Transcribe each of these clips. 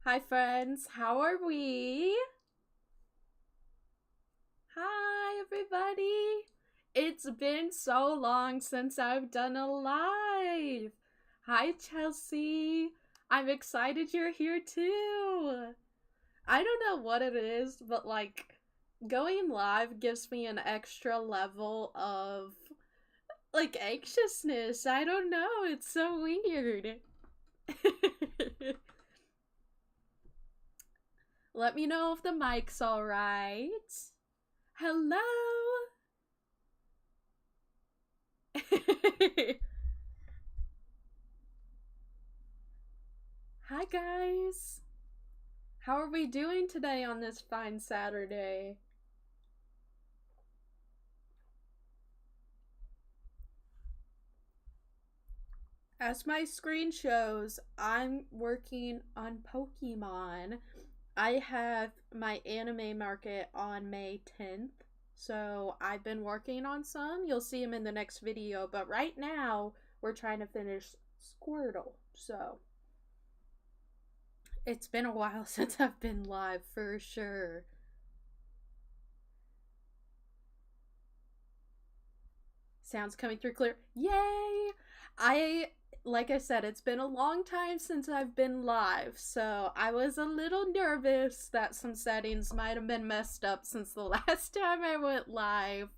Hi friends, how are we? Hi everybody! It's been so long since I've done a live! Hi Chelsea! I'm excited you're here too! I don't know what it is, but like, going live gives me an extra level of, like, anxiousness. I don't know, it's so weird. Let me know if the mic's alright. Hello! Hi, guys! How are we doing today on this fine Saturday? As my screen shows, I'm working on Pokemon. I have my anime market on May 10th, so I've been working on some. You'll see them in the next video, but right now we're trying to finish Squirtle, so it's been a while since I've been live for sure. Sounds coming through clear. Yay! Like I said, it's been a long time since I've been live, so I was a little nervous that some settings might have been messed up since the last time I went live.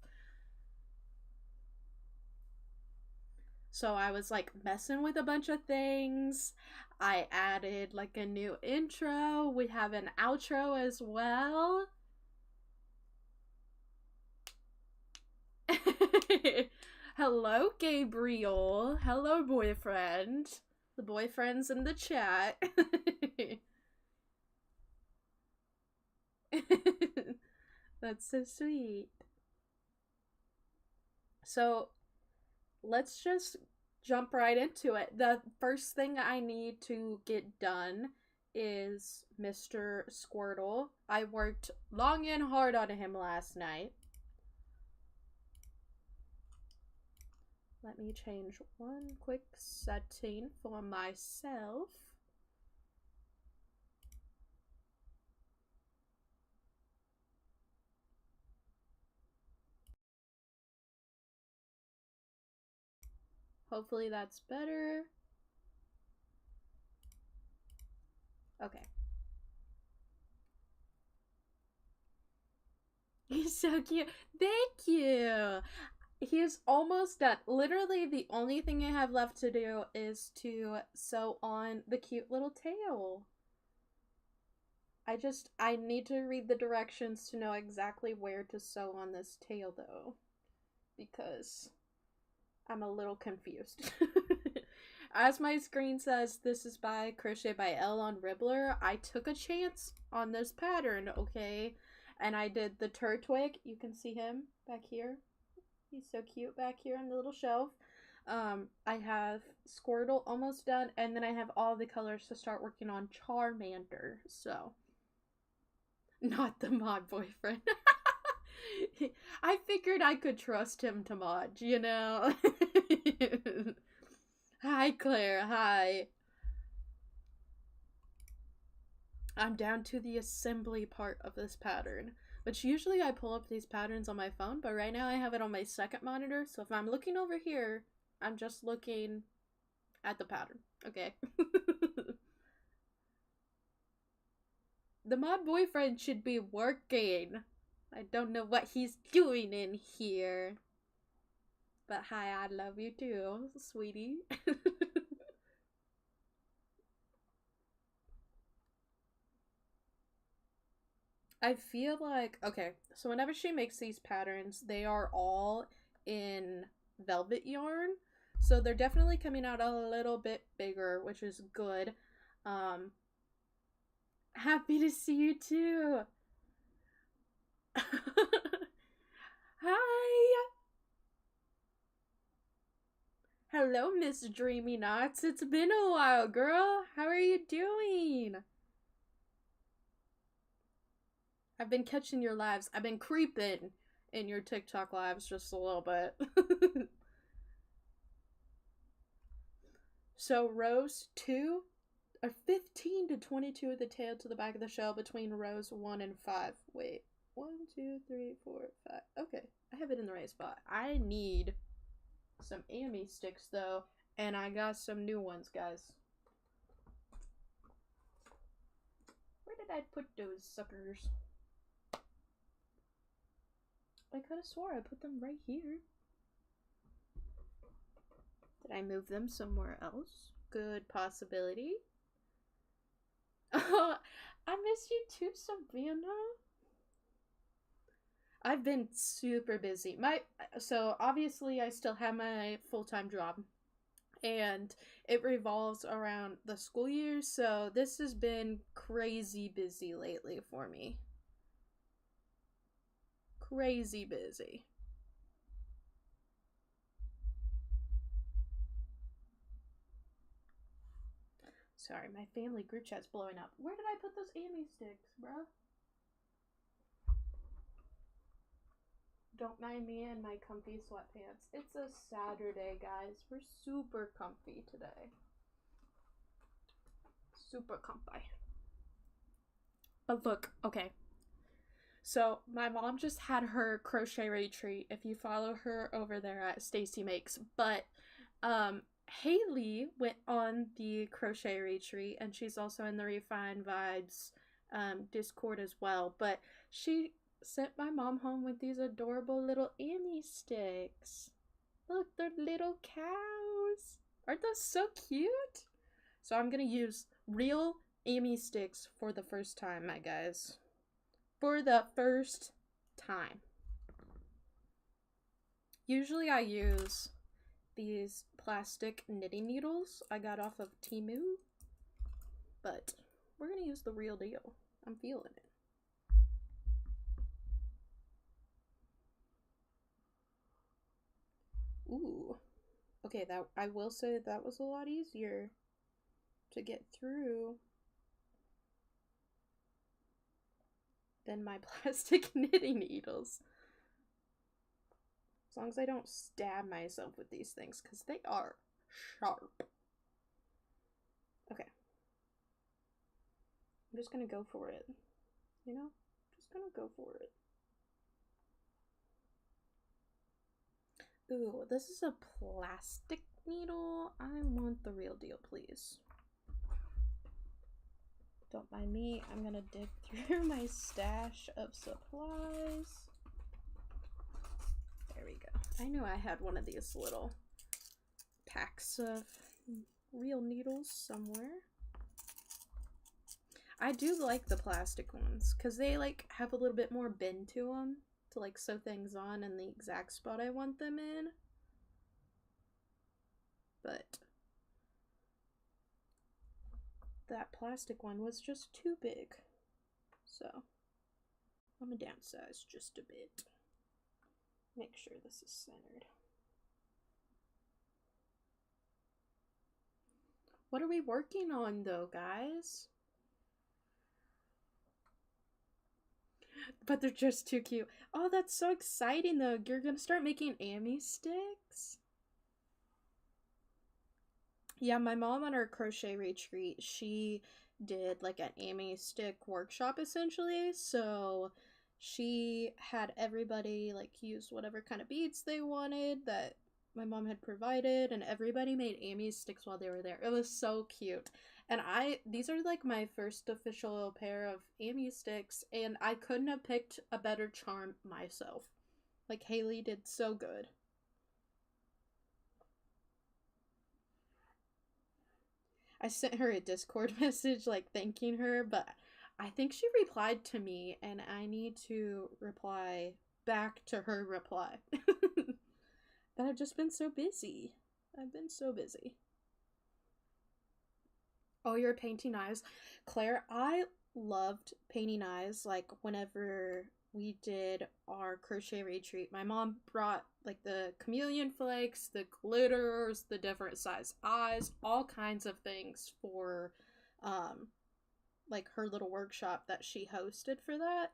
So I was like messing with a bunch of things. I added like a new intro. We have an outro as well. Hello, Gabriel. Hello, boyfriend. The boyfriend's in the chat. That's so sweet. So, let's just jump right into it. The first thing I need to get done is Mr. Squirtle. I worked long and hard on him last night. Let me change one quick setting for myself. Hopefully that's better. Okay. He's so cute. Thank you. He's almost done. Literally, the only thing I have left to do is to sew on the cute little tail. I need to read the directions to know exactly where to sew on this tail, though. Because I'm a little confused. As my screen says, this is by Crochet by L on Ribbler. I took a chance on this pattern, okay? And I did the Turtwig. You can see him back here. He's so cute back here on the little shelf. I have Squirtle almost done, and then I have all the colors to start working on Charmander. So, not the mod boyfriend. I figured I could trust him to mod, you know? Hi, Claire. Hi. I'm down to the assembly part of this pattern, which usually I pull up these patterns on my phone, but right now I have it on my second monitor, so if I'm looking over here, I'm just looking at the pattern, okay? The mod boyfriend should be working. I don't know what he's doing in here. But hi, I love you too, sweetie. I feel like, okay, so whenever she makes these patterns, they are all in velvet yarn. So they're definitely coming out a little bit bigger, which is good. Um, Happy to see you too. Hi. Hello, Miss Dreamy Knots. It's been a while, girl. How are you doing? I've been catching your lives. I've been creeping in your TikTok lives just a little bit. So rows 2, Or 15 to 22 of the tail to the back of the shell between rows 1 and 5. Wait, 1, 2, 3, 4, 5. Okay, I have it in the right spot. I need some Amy sticks though, and I got some new ones, guys. Where did I put those suckers? I could have swore I put them right here. Did I move them somewhere else? Good possibility. Oh, I missed you too, Savannah. I've been super busy. So obviously I still have my full-time job, and it revolves around the school year, so this has been crazy busy lately for me. Crazy busy. Sorry, my family group chat's blowing up. Where did I put those Amy sticks, bruh? Don't mind me and my comfy sweatpants. It's a Saturday, guys. We're super comfy today. Super comfy. But look, okay. So my mom just had her crochet retreat. If you follow her over there at Stacy Makes, but Haley went on the crochet retreat, and she's also in the Refined Vibes Discord as well. But she sent my mom home with these adorable little Amy sticks. Look, they're little cows. Aren't those so cute? So I'm gonna use real Amy sticks for the first time, my guys. For the first time. Usually I use these plastic knitting needles I got off of Temu, but we're gonna use the real deal. I'm feeling it. Ooh. Okay, that I will say that was a lot easier to get through than my plastic knitting needles. As long as I don't stab myself with these things, because they are sharp. Okay. I'm just gonna go for it. You know? Just gonna go for it. Ooh, this is a plastic needle. I want the real deal, please. Don't mind me. I'm gonna dig through my stash of supplies. There we go. I knew I had one of these little packs of real needles somewhere. I do like the plastic ones because they like have a little bit more bend to them to like sew things on in the exact spot I want them in. But that plastic one was just too big. So I'm gonna downsize just a bit. Make sure this is centered. What are we working on though, guys? But they're just too cute. Oh, that's so exciting though. You're gonna start making Amy sticks? Yeah, my mom on her crochet retreat, she did like an Amy stick workshop essentially. So she had everybody like use whatever kind of beads they wanted that my mom had provided, and everybody made Amy sticks while they were there. It was so cute. And these are like my first official pair of Amy sticks, and I couldn't have picked a better charm myself. Like, Haley did so good. I sent her a Discord message like thanking her, but I think she replied to me, and I need to reply back to her reply. But I've just been so busy. I've been so busy. Oh, you're painting eyes. Claire, I loved painting eyes. Like, whenever we did our crochet retreat, my mom brought like the chameleon flakes, the glitters, the different size eyes, all kinds of things for like her little workshop that she hosted for that.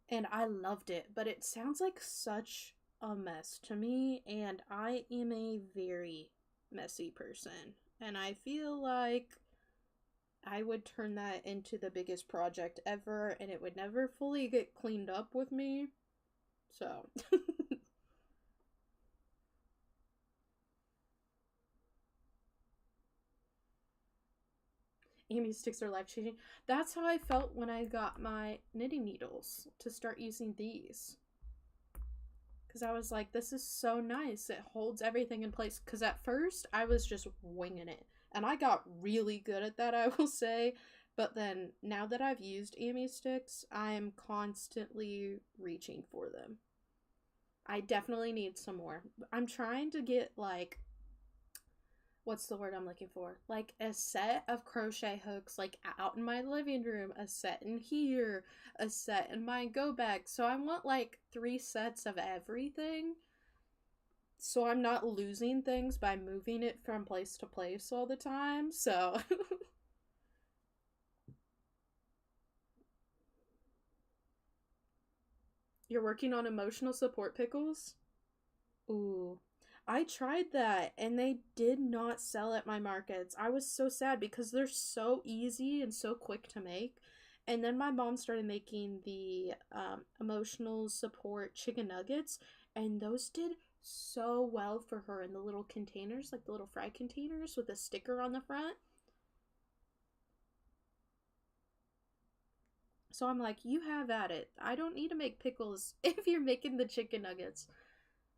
And I loved it, but it sounds like such a mess to me, and I am a very messy person. And I feel like I would turn that into the biggest project ever, and it would never fully get cleaned up with me. So. Amy sticks are life changing. That's how I felt when I got my knitting needles to start using these. Because I was like, this is so nice. It holds everything in place. Because at first, I was just winging it. And I got really good at that, I will say. But then, now that I've used Amy sticks, I am constantly reaching for them. I definitely need some more. I'm trying to get, like, what's the word I'm looking for? Like a set of crochet hooks, like out in my living room, a set in here, a set in my go bag. So I want like 3 sets of everything. So I'm not losing things by moving it from place to place all the time. So you're working on emotional support pickles? Ooh. I tried that and they did not sell at my markets. I was so sad because they're so easy and so quick to make. And then my mom started making the emotional support chicken nuggets, and those did so well for her in the little containers, like the little fry containers with a sticker on the front. So I'm like, you have at it. I don't need to make pickles if you're making the chicken nuggets.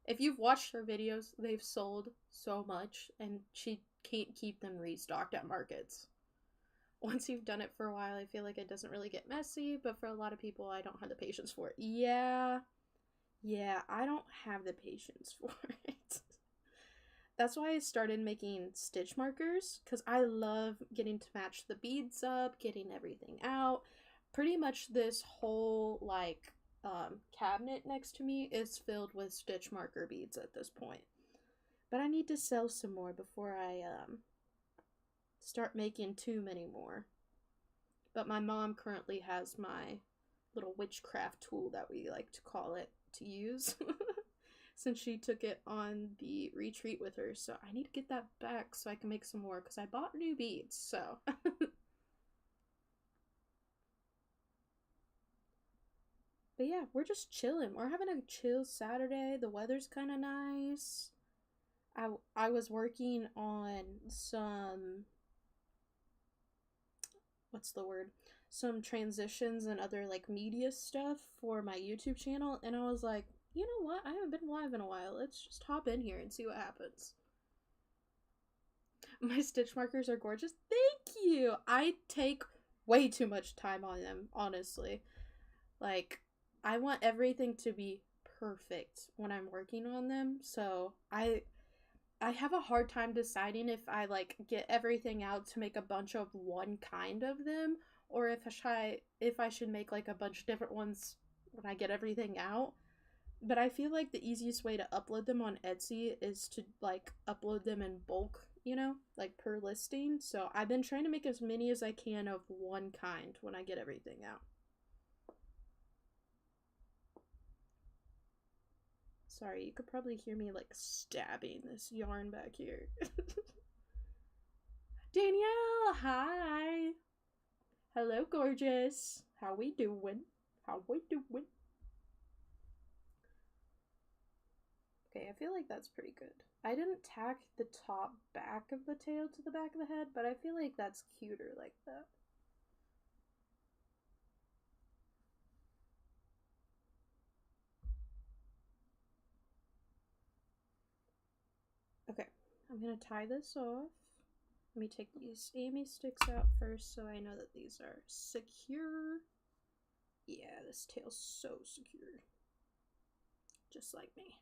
If you've watched her videos, they've sold so much, and she can't keep them restocked at markets. Once you've done it for a while, I feel like it doesn't really get messy, but for a lot of people, I don't have the patience for it. Yeah, I don't have the patience for it. That's why I started making stitch markers, because I love getting to match the beads up, getting everything out. Pretty much this whole, like, cabinet next to me is filled with stitch marker beads at this point. But I need to sell some more before I start making too many more. But my mom currently has my little witchcraft tool, that we like to call it, to use. Since she took it on the retreat with her. So I need to get that back so I can make some more, because I bought new beads. So but yeah, we're just chilling. We're having a chill Saturday. The weather's kind of nice. I was working on some, what's the word? Some transitions and other like media stuff for my YouTube channel, and I was like, you know what? I haven't been live in a while. Let's just hop in here and see what happens. My stitch markers are gorgeous. Thank you. I take way too much time on them, honestly. Like, I want everything to be perfect when I'm working on them. So I have a hard time deciding if I like get everything out to make a bunch of one kind of them, or if I should make like a bunch of different ones when I get everything out. But I feel like the easiest way to upload them on Etsy is to like upload them in bulk, like per listing. So I've been trying to make as many as I can of one kind when I get everything out. Sorry, you could probably hear me like stabbing this yarn back here. Danielle, hi. Hello, gorgeous. How we doing? How we doing? Okay, I feel like that's pretty good. I didn't tack the top back of the tail to the back of the head, but I feel like that's cuter like that. Okay, I'm gonna tie this off. Let me take these Amy sticks out first so I know that these are secure. Yeah, this tail's so secure. Just like me.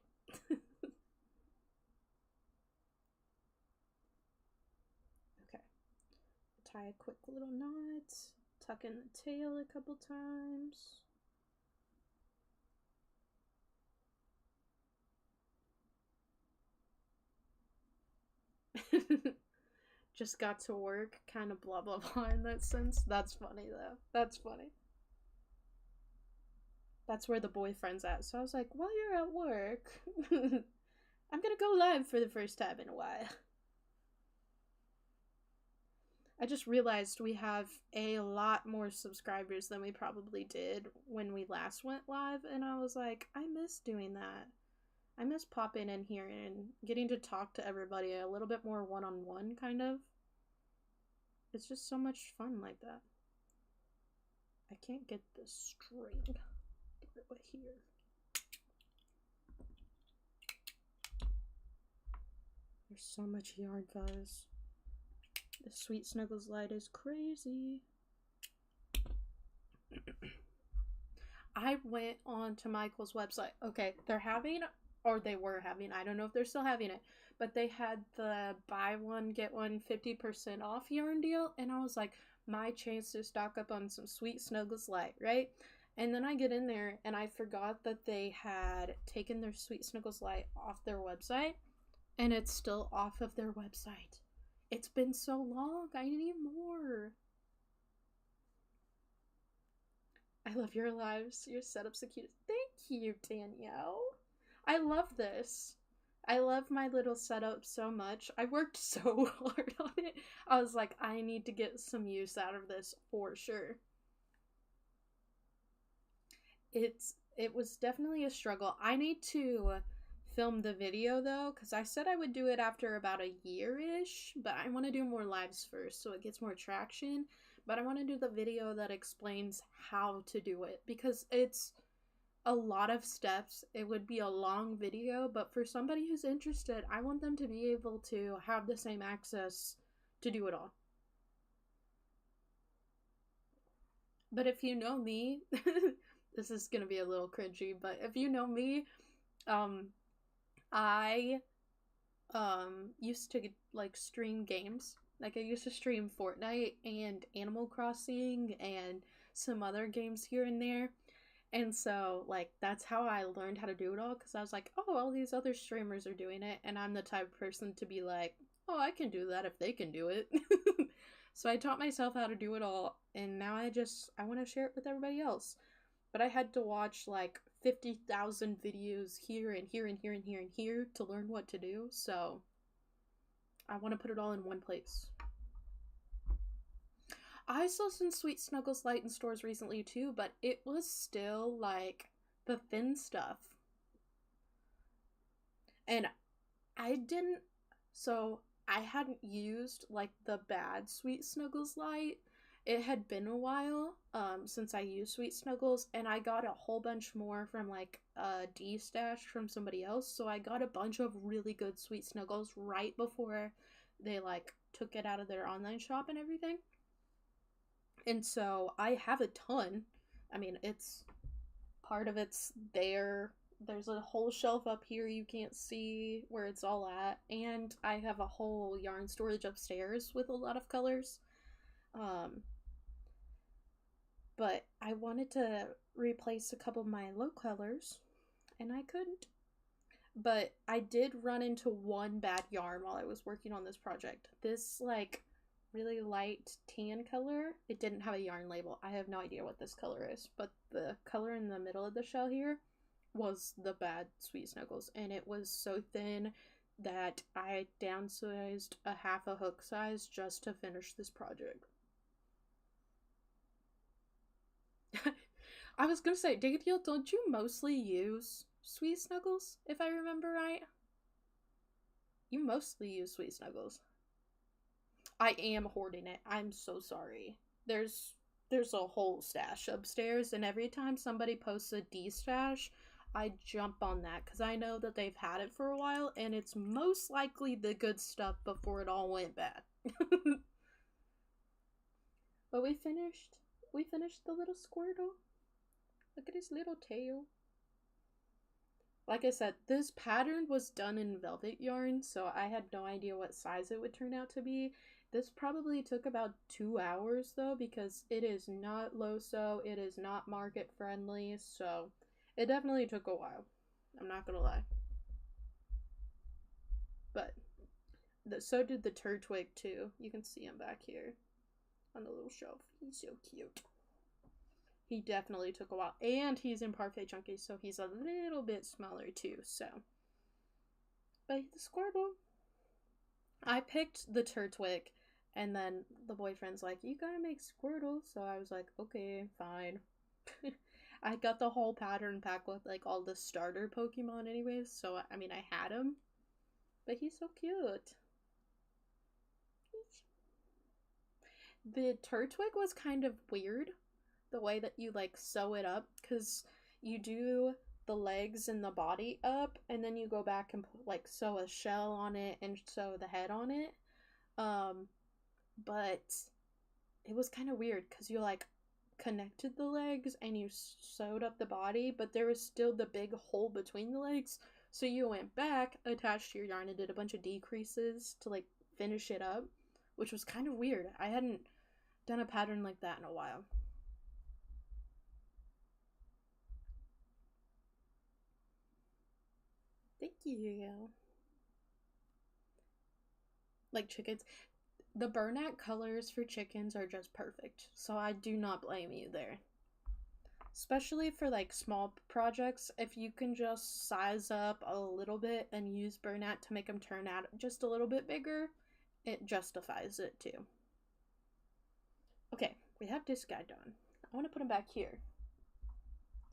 Okay. Tie a quick little knot. Tuck in the tail a couple times. Just got to work, kind of blah blah blah in that sense. That's funny though. That's funny. That's where the boyfriend's at. So I was like, while you're at work, I'm gonna go live for the first time in a while. I just realized we have a lot more subscribers than we probably did when we last went live, and I was like, I miss doing that. I miss popping in here and getting to talk to everybody a little bit more one-on-one, kind of. It's just so much fun like that. I can't get this string through here. There's so much yarn, guys. The Sweet Snuggles light is crazy. I went on to Michael's website. Okay, they're having, or they were having, I don't know if they're still having it, but they had the buy one, get one 50% off yarn deal, and I was like, my chance to stock up on some Sweet Snuggles light, right? And then I get in there, and I forgot that they had taken their Sweet Snuggles light off their website, and it's still off of their website. It's been so long. I need more. I love your lives. Your setup's so cute. Thank you, Danielle. I love this. I love my little setup so much. I worked so hard on it. I was like, I need to get some use out of this for sure. It was definitely a struggle. I need to film the video though, because I said I would do it after about a year-ish, but I want to do more lives first so it gets more traction. But I want to do the video that explains how to do it, because it's a lot of steps. It would be a long video, but for somebody who's interested, I want them to be able to have the same access to do it all. But if you know me, this is gonna be a little cringy, but if you know me, I used to like stream games. Like I used to stream Fortnite and Animal Crossing and some other games here and there. And so like that's how I learned how to do it all, because I was like, oh, all these other streamers are doing it, and I'm the type of person to be like, oh, I can do that if they can do it. So I taught myself how to do it all, and now I want to share it with everybody else. But I had to watch like 50,000 videos here and here and here and here and here to learn what to do, so I want to put it all in one place. I saw some Sweet Snuggles light in stores recently too, but it was still like the thin stuff. And I hadn't used like the bad Sweet Snuggles light. It had been a while since I used Sweet Snuggles, and I got a whole bunch more from like a D-stash from somebody else, so I got a bunch of really good Sweet Snuggles right before they like took it out of their online shop and everything. And so I have a ton. I mean, it's part of it's there. There's a whole shelf up here you can't see where it's all at, and I have a whole yarn storage upstairs with a lot of colors. But I wanted to replace a couple of my low colors, and I couldn't. But I did run into one bad yarn while I was working on this project. This like really light tan color, it didn't have a yarn label. I have no idea what this color is, but the color in the middle of the shell here was the bad Sweet Snuggles, and it was so thin that I downsized a half a hook size just to finish this project. I was gonna say, Daniel, don't you mostly use Sweet Snuggles, if I remember right? You mostly use Sweet Snuggles. I am hoarding it. I'm so sorry. There's a whole stash upstairs, and every time somebody posts a D-stash, I jump on that because I know that they've had it for a while, and it's most likely the good stuff before it all went bad. But we finished the little Squirtle. Look at his little tail. Like I said, this pattern was done in velvet yarn, so I had no idea what size it would turn out to be. This probably took about 2 hours though, because it is not low sew, it is not market friendly, so it definitely took a while. I'm not gonna lie. But so did the Turtwig too. You can see him back here on the little shelf. He's so cute. He definitely took a while. And he's in Parfait Chunky, so he's a little bit smaller too, so. But the Squirtle. I picked the Turtwig And then the boyfriend's like, you gotta make Squirtle. So I was like, okay, fine. I got the whole pattern pack with like all the starter Pokemon anyways, so I mean I had him. But he's so cute. The Turtwig was kind of weird, the way that you like sew it up, because you do the legs and the body up, and then you go back and like sew a shell on it and sew the head on it. But it was kind of weird because you like connected the legs and you sewed up the body, but there was still the big hole between the legs. So you went back, attached your yarn, and did a bunch of decreases to like finish it up, which was kind of weird. I hadn't done a pattern like that in a while. Thank you. Like chickens. The burnout colors for chickens are just perfect, so I do not blame you there. Especially for like small projects, if you can just size up a little bit and use burnout to make them turn out just a little bit bigger, it justifies it too. Okay, we have this guy done. I want to put him back here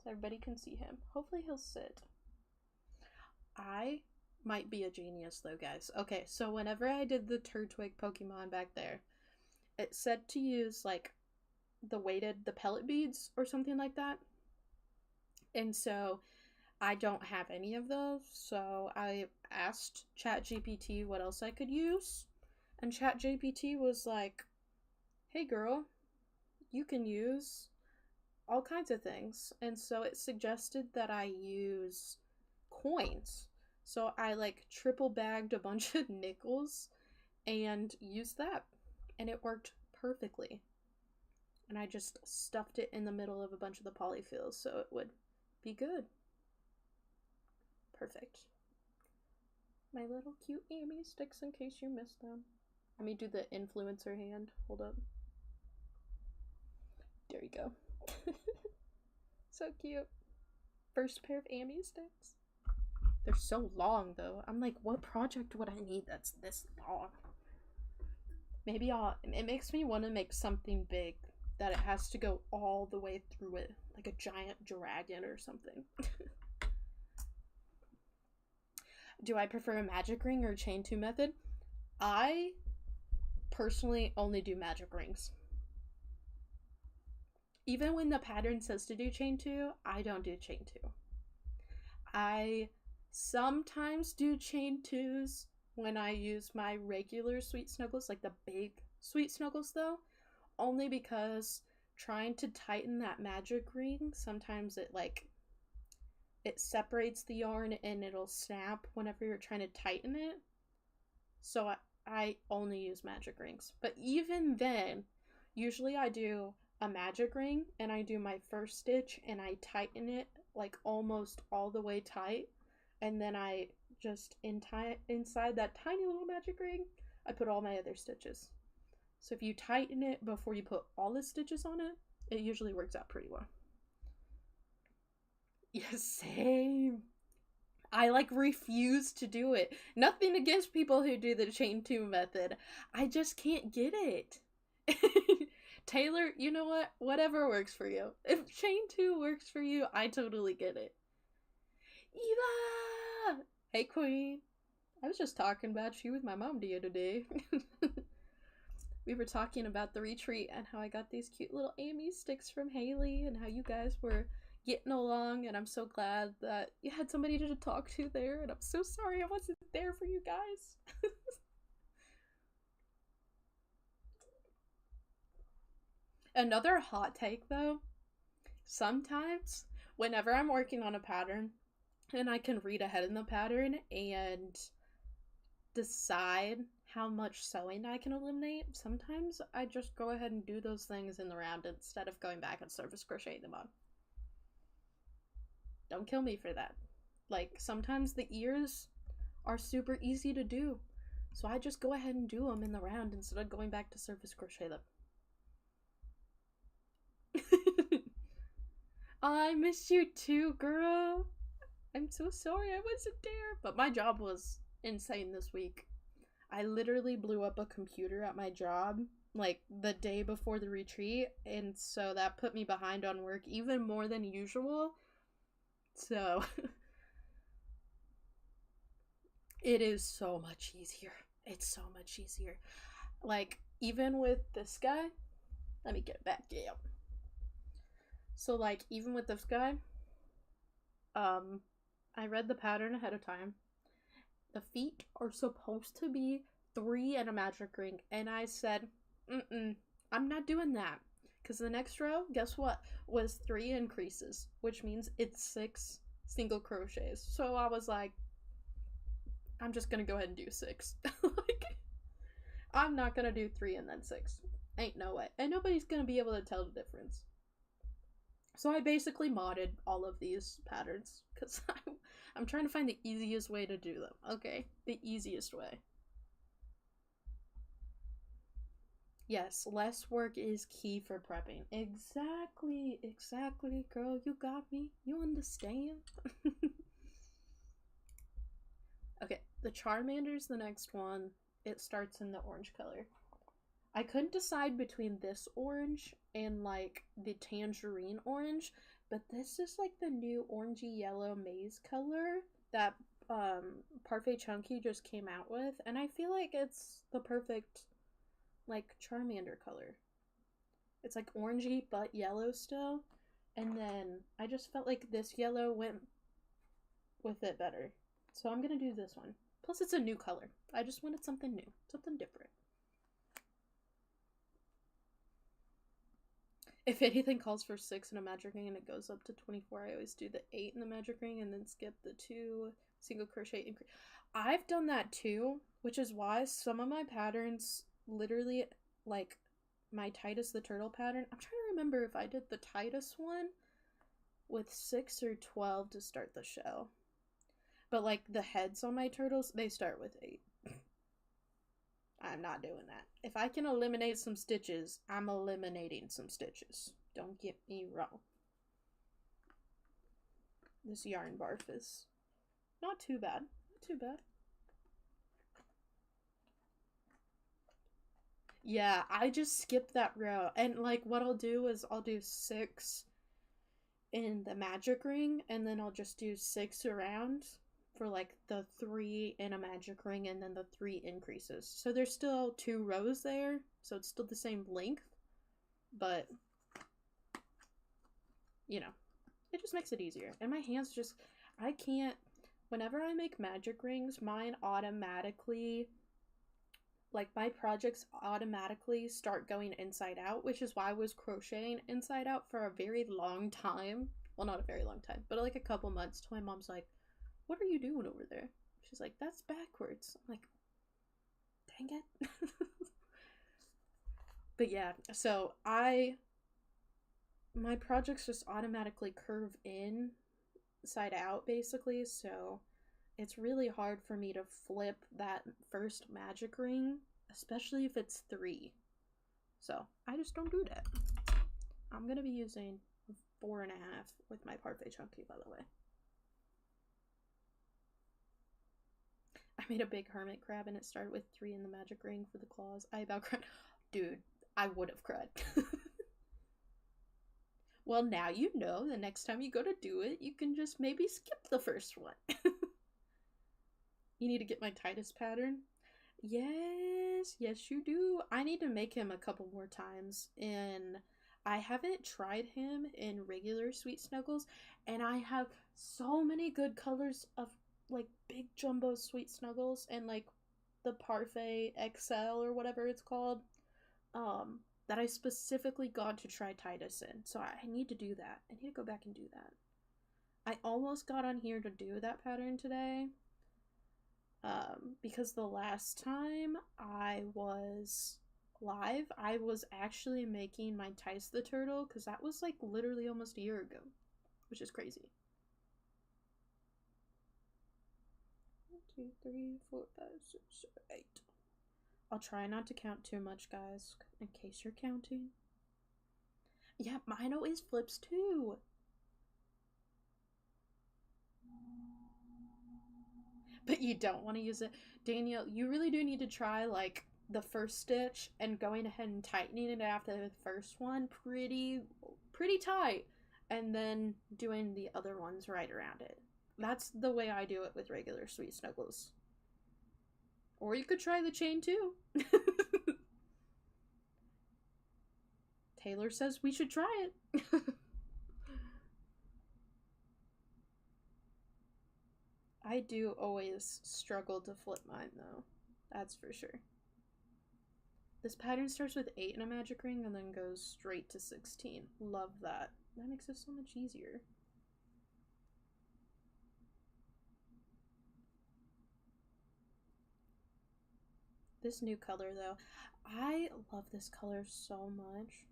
so everybody can see him. Hopefully he'll sit. I might be a genius though, guys. Okay, so whenever I did the Turtwig Pokemon back there, it said to use like the pellet beads or something like that. And so I don't have any of those, so I asked ChatGPT what else I could use. And ChatGPT was like, hey girl, you can use all kinds of things. And so it suggested that I use coins. So I like triple bagged a bunch of nickels and used that. And it worked perfectly. And I just stuffed it in the middle of a bunch of the polyfills so it would be good. Perfect. My little cute Amy sticks in case you missed them. Let me do the influencer hand. Hold up. There you go. So cute. First pair of Amy sticks. They're so long though. I'm like, what project would I need that's this long? Maybe it makes me want to make something big that it has to go all the way through it, like a giant dragon or something. Do I prefer a magic ring or chain 2 method? I personally only do magic rings. Even when the pattern says to do chain 2, I don't do chain 2. I sometimes do chain 2s when I use my regular Sweet Snuggles, like the big Sweet Snuggles though, only because trying to tighten that magic ring, sometimes it separates the yarn and it'll snap whenever you're trying to tighten it. So I only use magic rings. But even then, usually I do a magic ring and I do my first stitch and I tighten it like almost all the way tight, and then I just inside that tiny little magic ring I put all my other stitches. So if you tighten it before you put all the stitches on it, it usually works out pretty well. Yeah, same. I like refuse to do it. Nothing against people who do the chain 2 method. I just can't get it. Taylor, you know what? Whatever works for you. If chain 2 works for you, I totally get it. Eva! Hey, queen. I was just talking about you with my mom the other day. We were talking about the retreat and how I got these cute little Amy sticks from Haley and how you guys were getting along, and I'm so glad that you had somebody to talk to there, and I'm so sorry I wasn't there for you guys. Another hot take though, sometimes whenever I'm working on a pattern and I can read ahead in the pattern and decide how much sewing I can eliminate, sometimes I just go ahead and do those things in the round instead of going back and surface crocheting them on. Don't kill me for that. Like, sometimes the ears are super easy to do, so I just go ahead and do them in the round instead of going back to surface crochet them. I miss you too, girl. I'm so sorry I wasn't there, but my job was insane this week. I literally blew up a computer at my job like the day before the retreat, and so that put me behind on work even more than usual. So it is so much easier. It's so much easier. Like, even with this guy, let me get back down. So, like, even with this guy, I read the pattern ahead of time. The feet are supposed to be 3 and a magic ring, and I said, I'm not doing that. Because the next row, guess what, was 3 increases, which means it's 6 single crochets. So I was like, I'm just gonna go ahead and do 6. Like, I'm not gonna do 3 and then 6. Ain't no way. And nobody's gonna be able to tell the difference. So I basically modded all of these patterns because I'm trying to find the easiest way to do them. Okay, the easiest way. Yes, less work is key for prepping. Exactly, girl. You got me. You understand? Okay, the Charmander's the next one. It starts in the orange color. I couldn't decide between this orange and like the tangerine orange, but this is like the new orangey yellow maize color that Parfait Chunky just came out with, and I feel like it's the perfect like Charmander color. It's like orangey but yellow still, and then I just felt like this yellow went with it better. So I'm gonna do this one. Plus it's a new color. I just wanted something new, something different. If anything calls for 6 in a magic ring and it goes up to 24, I always do the 8 in the magic ring and then skip the 2 single crochet. I've done that too, which is why some of my patterns literally, like my Titus the Turtle pattern, I'm trying to remember if I did the Titus one with 6 or 12 to start the show. But like the heads on my turtles, they start with 8. I'm not doing that. If I can eliminate some stitches, I'm eliminating some stitches. Don't get me wrong. This yarn barf is not too bad. Not too bad. Yeah, I just skipped that row. And like what I'll do is I'll do 6 in the magic ring, and then I'll just do 6 around for like the 3 in a magic ring and then the 3 increases. So there's still 2 rows there, so it's still the same length, but you know, it just makes it easier. And my hands just, I can't, whenever I make magic rings, mine automatically, like my projects automatically start going inside out, which is why I was crocheting inside out for a very long time. Well, not a very long time, but like a couple months, till my mom's like, what are you doing over there? She's like, that's backwards. I'm like, dang it. But yeah, so my projects just automatically curve in side out basically, so it's really hard for me to flip that first magic ring, especially if it's 3. So I just don't do that. I'm gonna be using 4.5 with my Parfait Chunky, by the way. I made a big hermit crab and it started with 3 in the magic ring for the claws. I about cried. Dude, I would have cried. Well, now you know. The next time you go to do it, you can just maybe skip the first one. You need to get my Titus pattern. Yes, you do. I need to make him a couple more times, and I haven't tried him in regular Sweet Snuggles, and I have so many good colors of like big jumbo Sweet Snuggles and like the Parfait XL or whatever it's called, that I specifically got to try Titus in. So I need to do that. I need to go back and do that. I almost got on here to do that pattern today, because the last time I was live, I was actually making my Tice the Turtle, because that was like literally almost a year ago, which is crazy. 1, 2, 3, 4, 5, 6, 7, 8. I'll try not to count too much, guys, in case you're counting. Yeah, mine always flips too. but you don't want to use it. Danielle, you really do need to try like the first stitch and going ahead and tightening it after the first one pretty tight, and then doing the other ones right around it. That's the way I do it with regular Sweet Snuggles. Or you could try the chain too. Taylor says we should try it. I do always struggle to flip mine though. That's for sure. This pattern starts with 8 in a magic ring and then goes straight to 16. Love that. That makes it so much easier. This new color though, I love this color so much.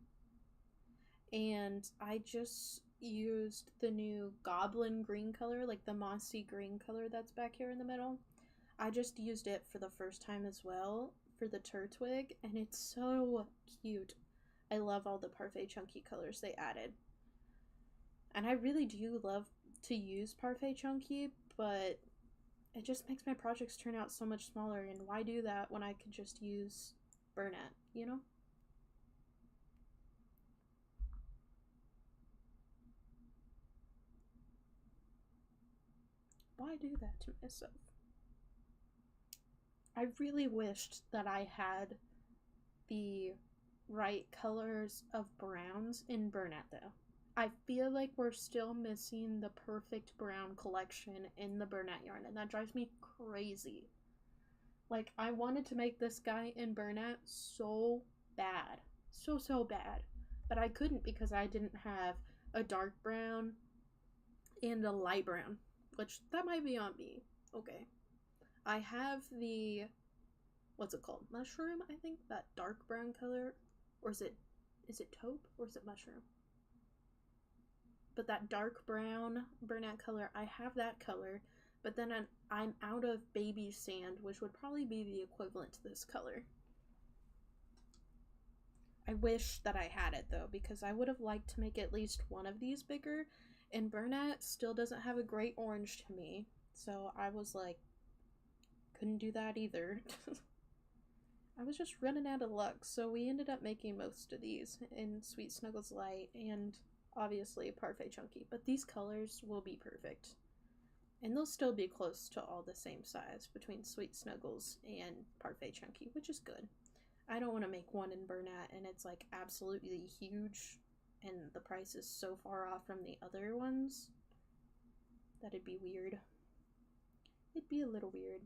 And I just used the new goblin green color, like the mossy green color that's back here in the middle. I just used it for the first time as well for the Turtwig, and it's so cute. I love all the Parfait Chunky colors they added. And I really do love to use Parfait Chunky, but it just makes my projects turn out so much smaller, and why do that when I could just use Bernat, you know? Why do that to myself? I really wished that I had the right colors of browns in Bernat though. I feel like we're still missing the perfect brown collection in the Bernat yarn, and that drives me crazy. Like, I wanted to make this guy in Bernat so bad. So bad. But I couldn't because I didn't have a dark brown and a light brown. Which, that might be on me. Okay. I have the, what's it called? Mushroom, I think? That dark brown color. Or is it taupe? Or is it mushroom? But that dark brown Bernat color, I have that color. But then I'm out of baby sand, which would probably be the equivalent to this color. I wish that I had it though, because I would have liked to make at least one of these bigger. And Bernat still doesn't have a great orange to me. So I was like, couldn't do that either. I was just running out of luck, so we ended up making most of these in Sweet Snuggles Light and obviously Parfait Chunky. But these colors will be perfect. And they'll still be close to all the same size between Sweet Snuggles and Parfait Chunky, which is good. I don't want to make one in Bernat and it's like absolutely huge and the price is so far off from the other ones that it'd be weird. It'd be a little weird.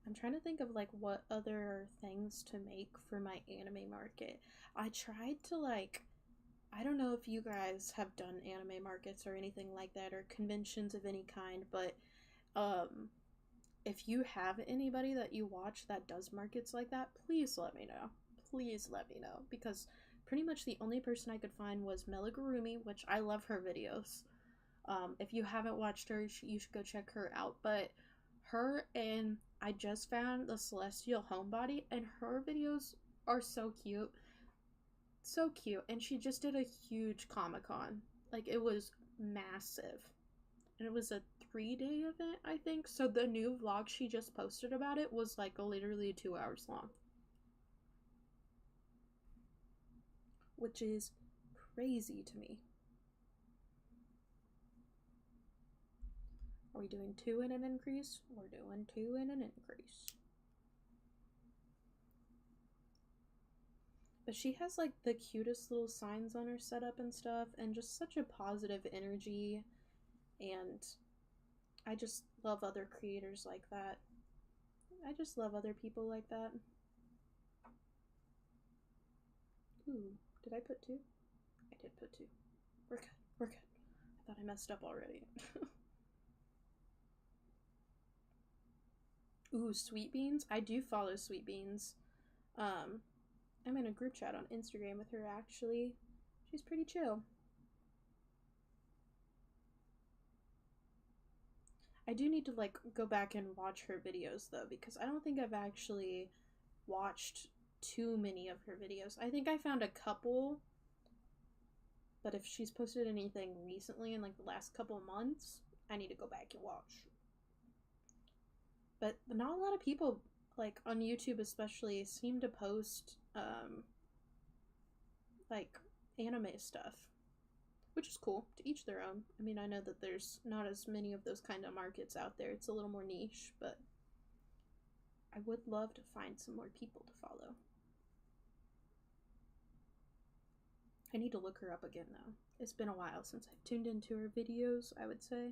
I'm trying to think of like what other things to make for my anime market. I tried to like, I don't know if you guys have done anime markets or anything like that or conventions of any kind, but if you have anybody that you watch that does markets like that, please let me know. Please let me know, because pretty much the only person I could find was Meligurumi, which I love her videos. If you haven't watched her, you should go check her out. But her, and I just found the Celestial Homebody, and her videos are so cute. So cute. And she just did a huge Comic-Con. Like, it was massive. And it was a 3-day event, I think. So the new vlog she just posted about it was like literally 2 hours long. Which is crazy to me. Are we doing 2 in an increase? We're doing 2 in an increase. But she has like the cutest little signs on her setup and stuff, and just such a positive energy. And I just love other creators like that. I just love other people like that. Ooh, did I put 2? I did put 2. We're good. We're good. I thought I messed up already. Ooh, Sweet Beans. I do follow Sweet Beans. I'm in a group chat on Instagram with her, actually. She's pretty chill. I do need to, like, go back and watch her videos, though, because I don't think I've actually watched too many of her videos. I think I found a couple, but if she's posted anything recently in like the last couple of months, I need to go back and watch. But not a lot of people, like on YouTube especially, seem to post like anime stuff, which is cool. To each their own. I mean, I know that there's not as many of those kind of markets out there. It's a little more niche, but I would love to find some more people to follow. I need to look her up again though. It's been a while since I've tuned into her videos, I would say.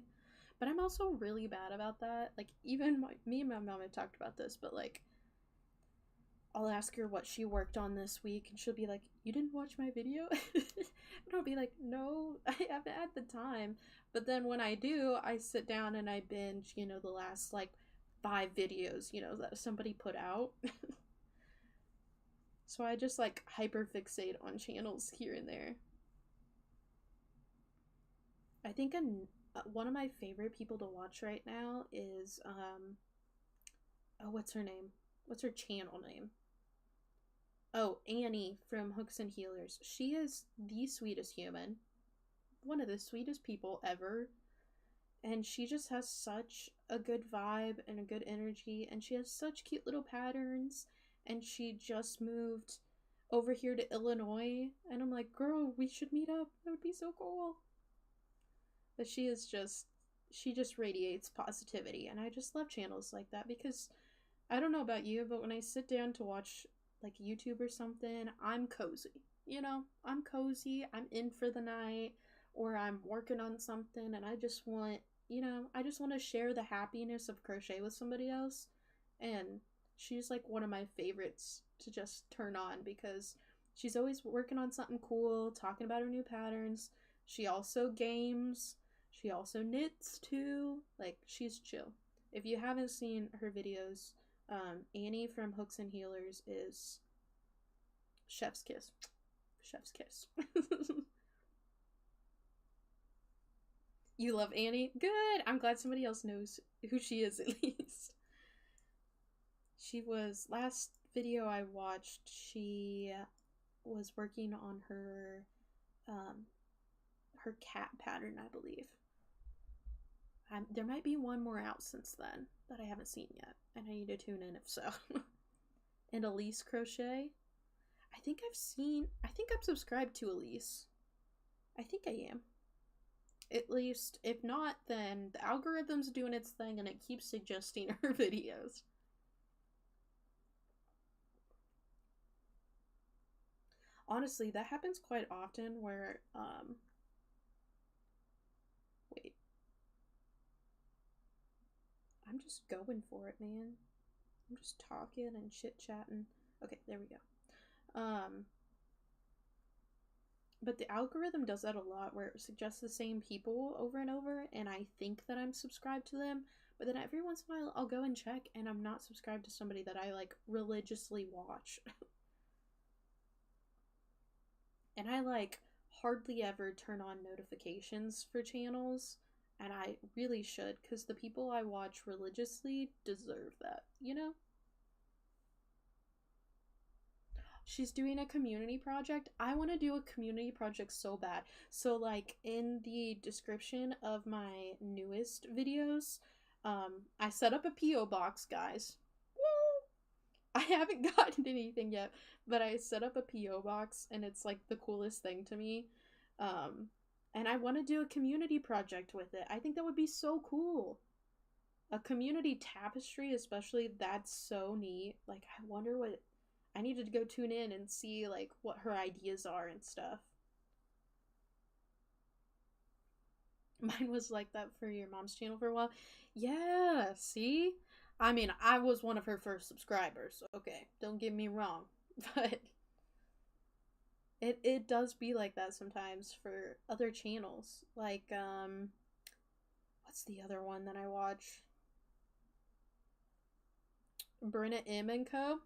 But I'm also really bad about that. Like, even me and my mom have talked about this, but like, I'll ask her what she worked on this week, and she'll be like, "You didn't watch my video?" And I'll be like, "No, I haven't had the time." But then when I do, I sit down and I binge, you know, the last like 5 videos, you know, that somebody put out. So I just like hyperfixate on channels here and there. I think one of my favorite people to watch right now is oh, what's her name? What's her channel name? Oh, Annie from Hooks and Healers. She is the sweetest human. One of the sweetest people ever. And she just has such a good vibe and a good energy. And she has such cute little patterns. And she just moved over here to Illinois. And I'm like, girl, we should meet up. That would be so cool. But she just radiates positivity. And I just love channels like that because I don't know about you, but when I sit down to watch like YouTube or something, I'm cozy. You know, I'm cozy. I'm in for the night, or I'm working on something and I just want, you know, I just want to share the happiness of crochet with somebody else. And she's like one of my favorites to just turn on because she's always working on something cool, talking about her new patterns. She also games. She also knits too. Like, she's chill. If you haven't seen her videos, Annie from Hooks and Healers is chef's kiss. Chef's kiss. You love Annie? Good! I'm glad somebody else knows who she is at least. She was, last video I watched, she was working on her cat pattern, I believe. There might be one more out since then that I haven't seen yet, and I need to tune in if so. And Elise Crochet. I think I'm subscribed to Elise. I think I am. At least, if not, then the algorithm's doing its thing and it keeps suggesting her videos. Honestly, that happens quite often where, wait. I'm just going for it, man. I'm just talking and chit-chatting. Okay, there we go. But the algorithm does that a lot where it suggests the same people over and over, and I think that I'm subscribed to them, but then every once in a while I'll go and check and I'm not subscribed to somebody that I like religiously watch. And I like hardly ever turn on notifications for channels, and I really should, because the people I watch religiously deserve that, you know? She's doing a community project. I want to do a community project so bad. So like in the description of my newest videos, I set up a P.O. box, guys. Woo! I haven't gotten anything yet, but I set up a P.O. box and it's like the coolest thing to me. And I want to do a community project with it. I think that would be so cool. A community tapestry, especially, that's so neat. Like, I wonder what... I needed to go tune in and see, like, what her ideas are and stuff. Mine was like that for your mom's channel for a while. Yeah, see? I mean, I was one of her first subscribers, okay? Don't get me wrong. But it does be like that sometimes for other channels. Like, what's the other one that I watch? Brenna M and Co.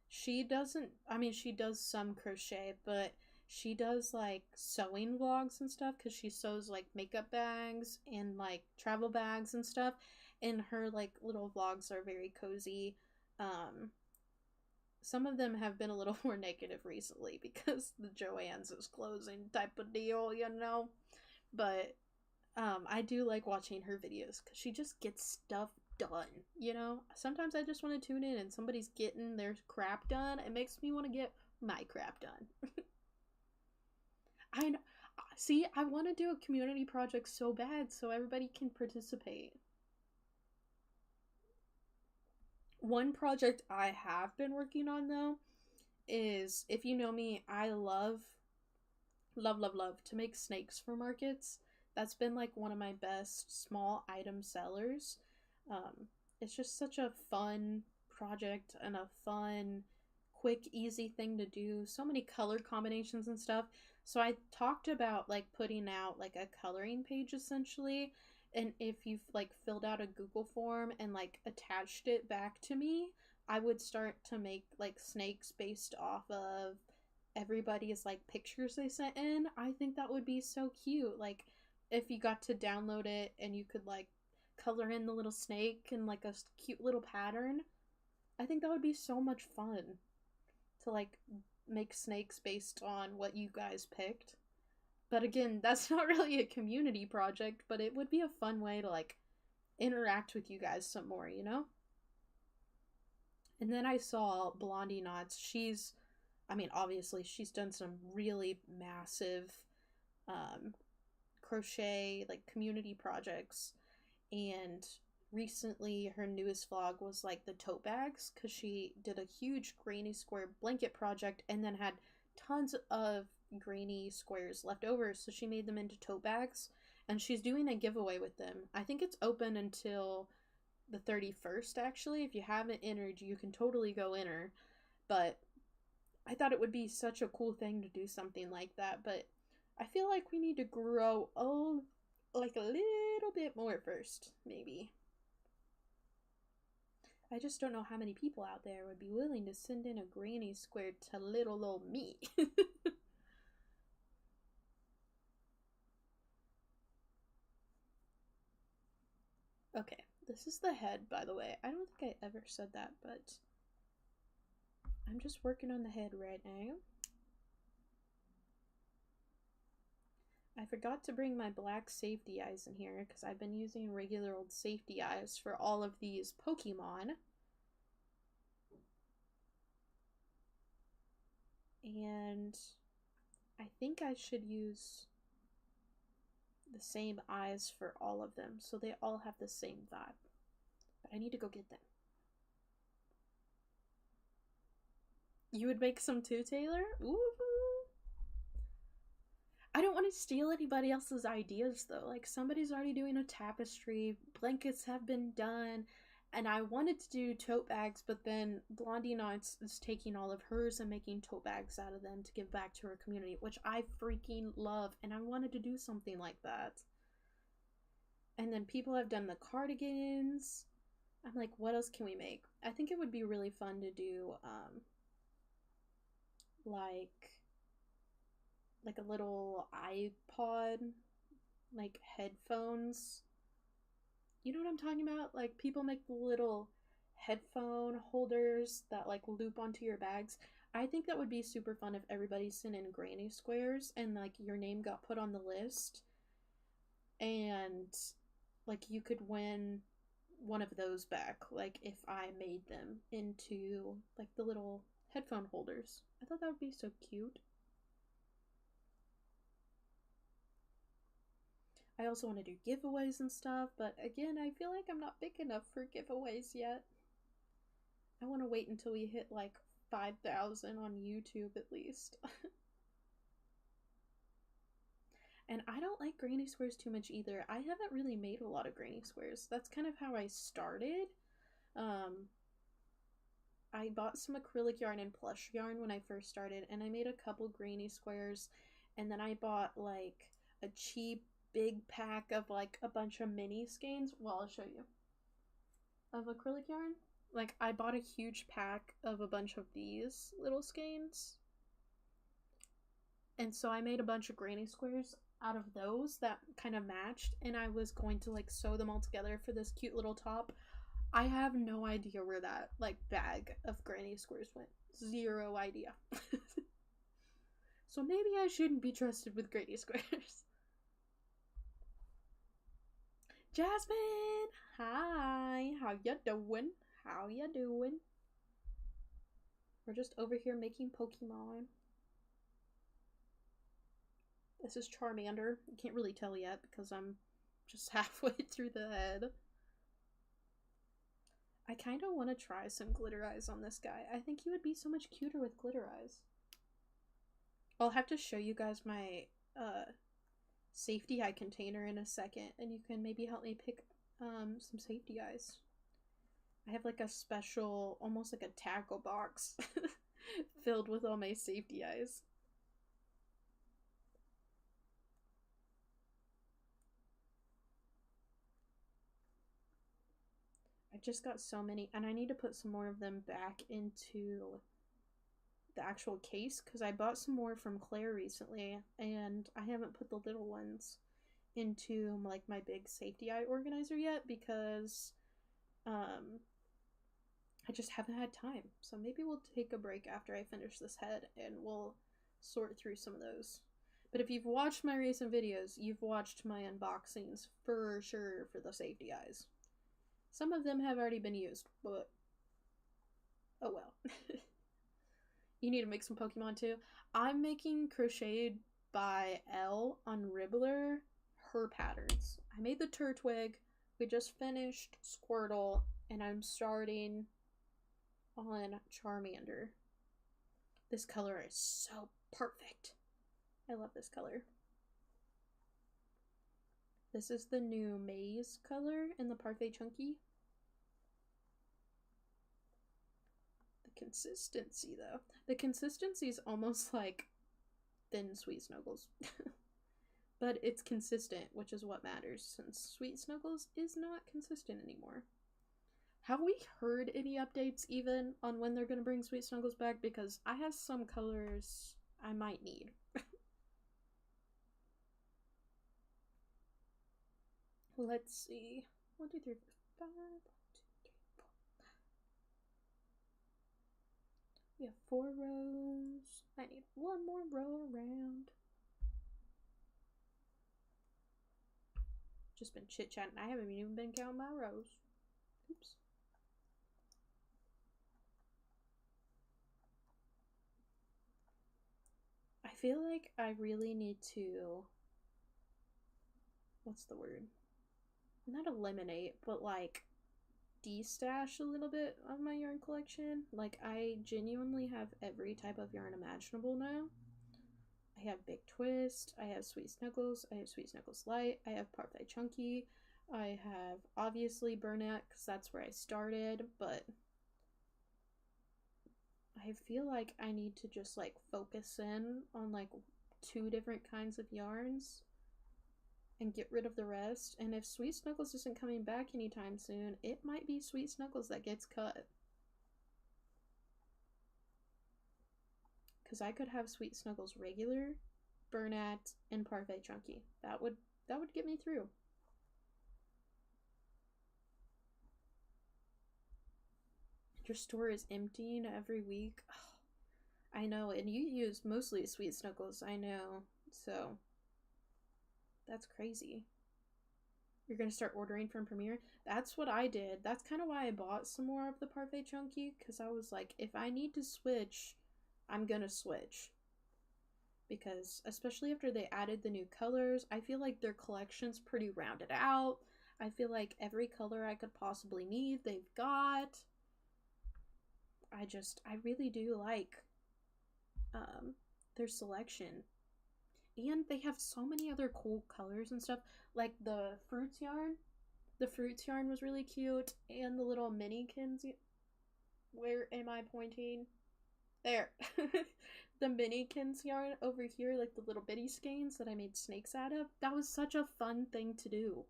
She doesn't, I mean, she does some crochet, but she does like sewing vlogs and stuff because she sews like makeup bags and like travel bags and stuff. And her like little vlogs are very cozy. some of them have been a little more negative recently because the Joann's is closing type of deal, you know. But I do like watching her videos because she just gets stuff done, you know. Sometimes I just want to tune in and somebody's getting their crap done. It makes me want to get my crap done. I know. See, I want to do a community project so bad so everybody can participate. One project I have been working on though is, if you know me, I love to make snakes for markets. That's been like one of my best small item sellers. It's just such a fun project and a fun, quick, easy thing to do. So many color combinations and stuff. So I talked about like putting out like a coloring page essentially. And if you've like filled out a Google form and like attached it back to me, I would start to make like snakes based off of everybody's like pictures they sent in. I think that would be so cute. Like if you got to download it and you could like color in the little snake and like a cute little pattern. I think that would be so much fun to like make snakes based on what you guys picked. But again, that's not really a community project, but it would be a fun way to like interact with you guys some more, you know? And then I saw Blondie Knots. Obviously, she's done some really massive crochet, like, community projects. And recently, her newest vlog was, like, the tote bags, because she did a huge granny square blanket project and then had tons of granny squares left over, so she made them into tote bags. And she's doing a giveaway with them. I think it's open until the 31st, actually. If you haven't entered, you can totally go enter. But I thought it would be such a cool thing to do something like that. But I feel like we need to grow like a little bit more first, maybe. I just don't know how many people out there would be willing to send in a granny square to little old me. Okay, this is the head, by the way. I don't think I ever said that, but I'm just working on the head right now. I forgot to bring my black safety eyes in here because I've been using regular old safety eyes for all of these Pokemon. And I think I should use the same eyes for all of them so they all have the same vibe. But I need to go get them. You would make some too, Taylor? Ooh. I don't want to steal anybody else's ideas though. Like, somebody's already doing a tapestry, blankets have been done, and I wanted to do tote bags, but then Blondie Knots is taking all of hers and making tote bags out of them to give back to her community, which I freaking love, and I wanted to do something like that. And then people have done the cardigans. I'm like, what else can we make? I think it would be really fun to do, like a little iPod, like headphones. You know what I'm talking about? Like, people make the little headphone holders that like loop onto your bags. I think that would be super fun if everybody sent in granny squares and like your name got put on the list, and like you could win one of those back, like if I made them into like the little headphone holders. I thought that would be so cute. I also want to do giveaways and stuff, but again, I feel like I'm not big enough for giveaways yet. I want to wait until we hit like 5,000 on YouTube at least. And I don't like granny squares too much either. I haven't really made a lot of granny squares. That's kind of how I started. I bought some acrylic yarn and plush yarn when I first started, and I made a couple granny squares, and then I bought like a cheap big pack of like a bunch of mini skeins. Well, I'll show you. Of acrylic yarn. Like, I bought a huge pack of a bunch of these little skeins. And so I made a bunch of granny squares out of those that kind of matched, and I was going to like sew them all together for this cute little top. I have no idea where that, like, bag of granny squares went. Zero idea. So maybe I shouldn't be trusted with granny squares. Jasmine! Hi! How ya doing? How ya doing? We're just over here making Pokemon. This is Charmander. You can't really tell yet because I'm just halfway through the head. I kind of want to try some glitter eyes on this guy. I think he would be so much cuter with glitter eyes. I'll have to show you guys my safety eye container in a second, and you can maybe help me pick some safety eyes. I have like a special, almost like a tackle box filled with all my safety eyes. I just got so many, and I need to put some more of them back into the actual case because I bought some more from Claire recently, and I haven't put the little ones into like my big safety eye organizer yet because I just haven't had time. So maybe we'll take a break after I finish this head and we'll sort through some of those. But if you've watched my recent videos, you've watched my unboxings for sure for the safety eyes. Some of them have already been used, but oh well. You need to make some Pokemon too. I'm making Crocheted by Elle on Ribbler, her patterns. I made the Turtwig, we just finished Squirtle, and I'm starting on Charmander. This color is so perfect. I love this color. This is the new Maize color in the Parfait Chunky. The consistency, though. The consistency is almost like thin Sweet Snuggles. But it's consistent, which is what matters, since Sweet Snuggles is not consistent anymore. Have we heard any updates even on when they're going to bring Sweet Snuggles back? Because I have some colors I might need. Let's see. 1, 2, 3, 4, 5. 1, 2, 3, 4. We have 4 rows. I need 1 more row around. Just been chit-chatting. I haven't even been counting my rows. Oops. I feel like I really need to, what's the word? Not eliminate, but like destash a little bit of my yarn collection. Like I genuinely have every type of yarn imaginable now. I have Big Twist, I have Sweet Snuggles, I have Sweet Snuggles Light, I have Parfait Chunky, I have obviously Burnett because that's where I started, but I feel like I need to just like focus in on like 2 different kinds of yarns and get rid of the rest. And if Sweet Snuggles isn't coming back anytime soon, it might be Sweet Snuggles that gets cut. Because I could have Sweet Snuggles regular, Burnett, and Parfait Chunky. That would get me through. Your store is emptying every week. Oh, I know, and you use mostly Sweet Snuggles, I know. So that's crazy. You're gonna start ordering from Premiere? That's what I did. That's kind of why I bought some more of the Parfait Chunky, because I was like, if I need to switch, I'm gonna switch. Because especially after they added the new colors, I feel like their collection's pretty rounded out. I feel like every color I could possibly need, they've got. I really do like their selection. And they have so many other cool colors and stuff. Like the fruits yarn. The fruits yarn was really cute. And the little minikins. Where am I pointing? There. The minikins yarn over here. Like the little bitty skeins that I made snakes out of. That was such a fun thing to do.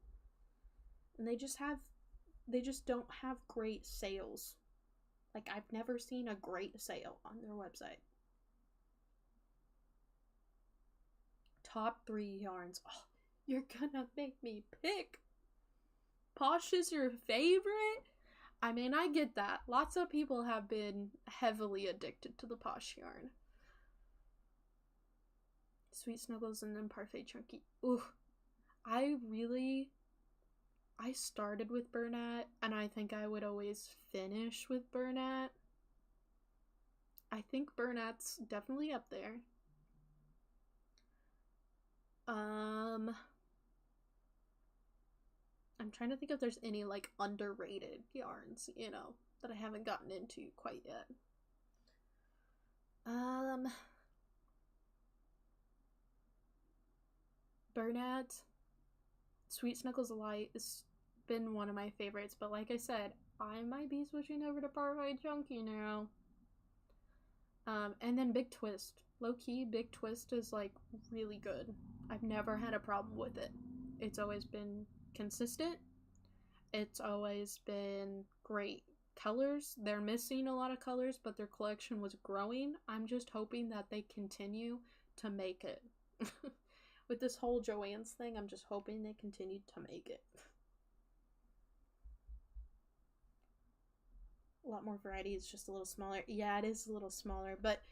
And they just don't have great sales. Like, I've never seen a great sale on their website. Top 3 yarns. Oh, you're gonna make me pick. Posh is your favorite? I mean, I get that. Lots of people have been heavily addicted to the Posh yarn. Sweet Snuggles and then Parfait Chunky. Ooh, I started with Bernat, and I think I would always finish with Bernat. I think Bernat's definitely up there. I'm trying to think if there's any like underrated yarns, you know, that I haven't gotten into quite yet. Bernat, Sweet Snuggles Light has been one of my favorites, but like I said, I might be switching over to Parfait Chunky now. And then Big Twist. Low key, Big Twist is like really good. I've never had a problem with it. It's always been consistent. It's always been great colors. They're missing a lot of colors, but their collection was growing. I'm just hoping that they continue to make it. With this whole Joann's thing, I'm just hoping they continue to make it. A lot more variety. It's just a little smaller. Yeah, it is a little smaller, but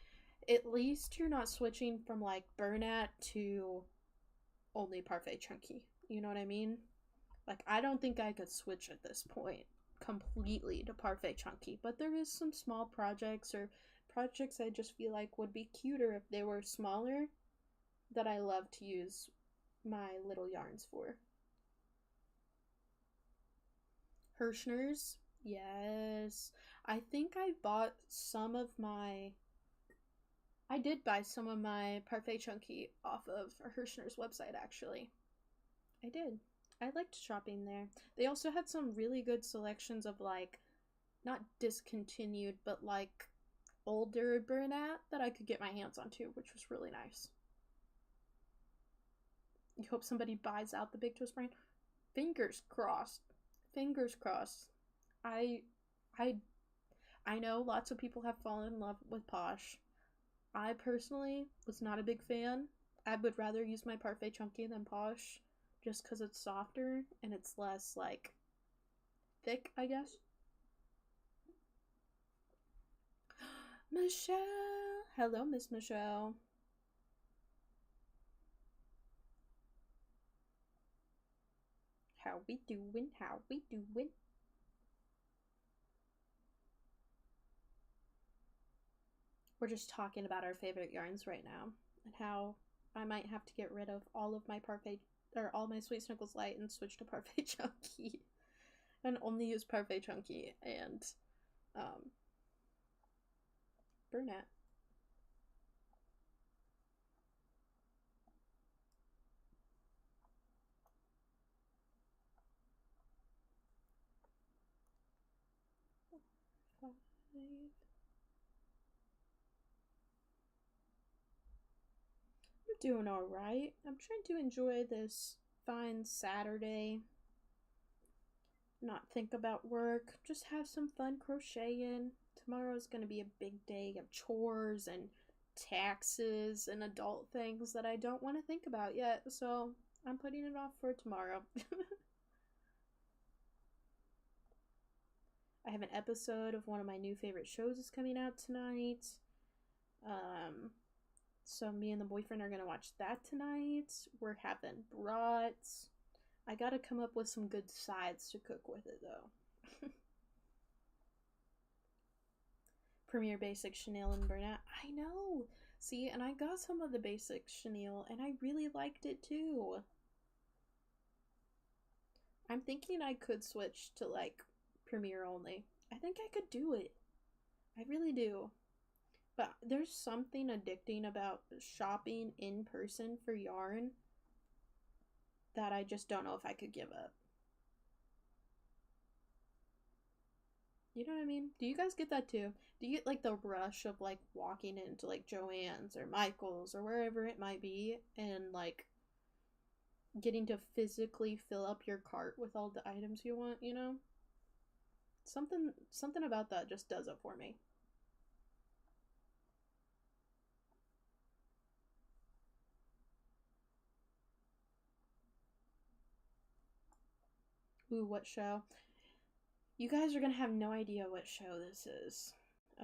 at least you're not switching from like Bernat to only Parfait Chunky. You know what I mean? Like, I don't think I could switch at this point completely to Parfait Chunky, but there is some small projects or projects I just feel like would be cuter if they were smaller that I love to use my little yarns for. Hirschner's, yes. I think I bought some of my... I did buy some of my Parfait Chunky off of Hirschner's website, actually. I did. I liked shopping there. They also had some really good selections of, like, not discontinued, but, like, older Bernat that I could get my hands on too, which was really nice. You hope somebody buys out the Big Twist brand? Fingers crossed. Fingers crossed. I know lots of people have fallen in love with Posh. I personally was not a big fan. I would rather use my Parfait Chunky than Posh, just because it's softer and it's less, like, thick, I guess. Michelle! Hello, Miss Michelle. How we doing? How we doing? We're just talking about our favorite yarns right now and how I might have to get rid of all of my Parfait or all my Sweet Snuggles Light and switch to Parfait Chunky and only use Parfait Chunky and Bernat. I'm doing alright. I'm trying to enjoy this fine Saturday. Not think about work. Just have some fun crocheting. Tomorrow's gonna be a big day of chores and taxes and adult things that I don't want to think about yet, so I'm putting it off for tomorrow. I have an episode of one of my new favorite shows is coming out tonight. So me and the boyfriend are gonna watch that tonight. We're having brats. I gotta come up with some good sides to cook with it though. Premier Basic Chenille and Bernat. I know. See, and I got some of the basic chenille and I really liked it too. I'm thinking I could switch to like Premier only. I think I could do it. I really do. But there's something addicting about shopping in person for yarn that I just don't know if I could give up. You know what I mean? Do you guys get that too? Do you get like the rush of like walking into like Joann's or Michael's or wherever it might be and like getting to physically fill up your cart with all the items you want, you know? Something about that just does it for me. Ooh, what show? You guys are gonna have no idea what show this is.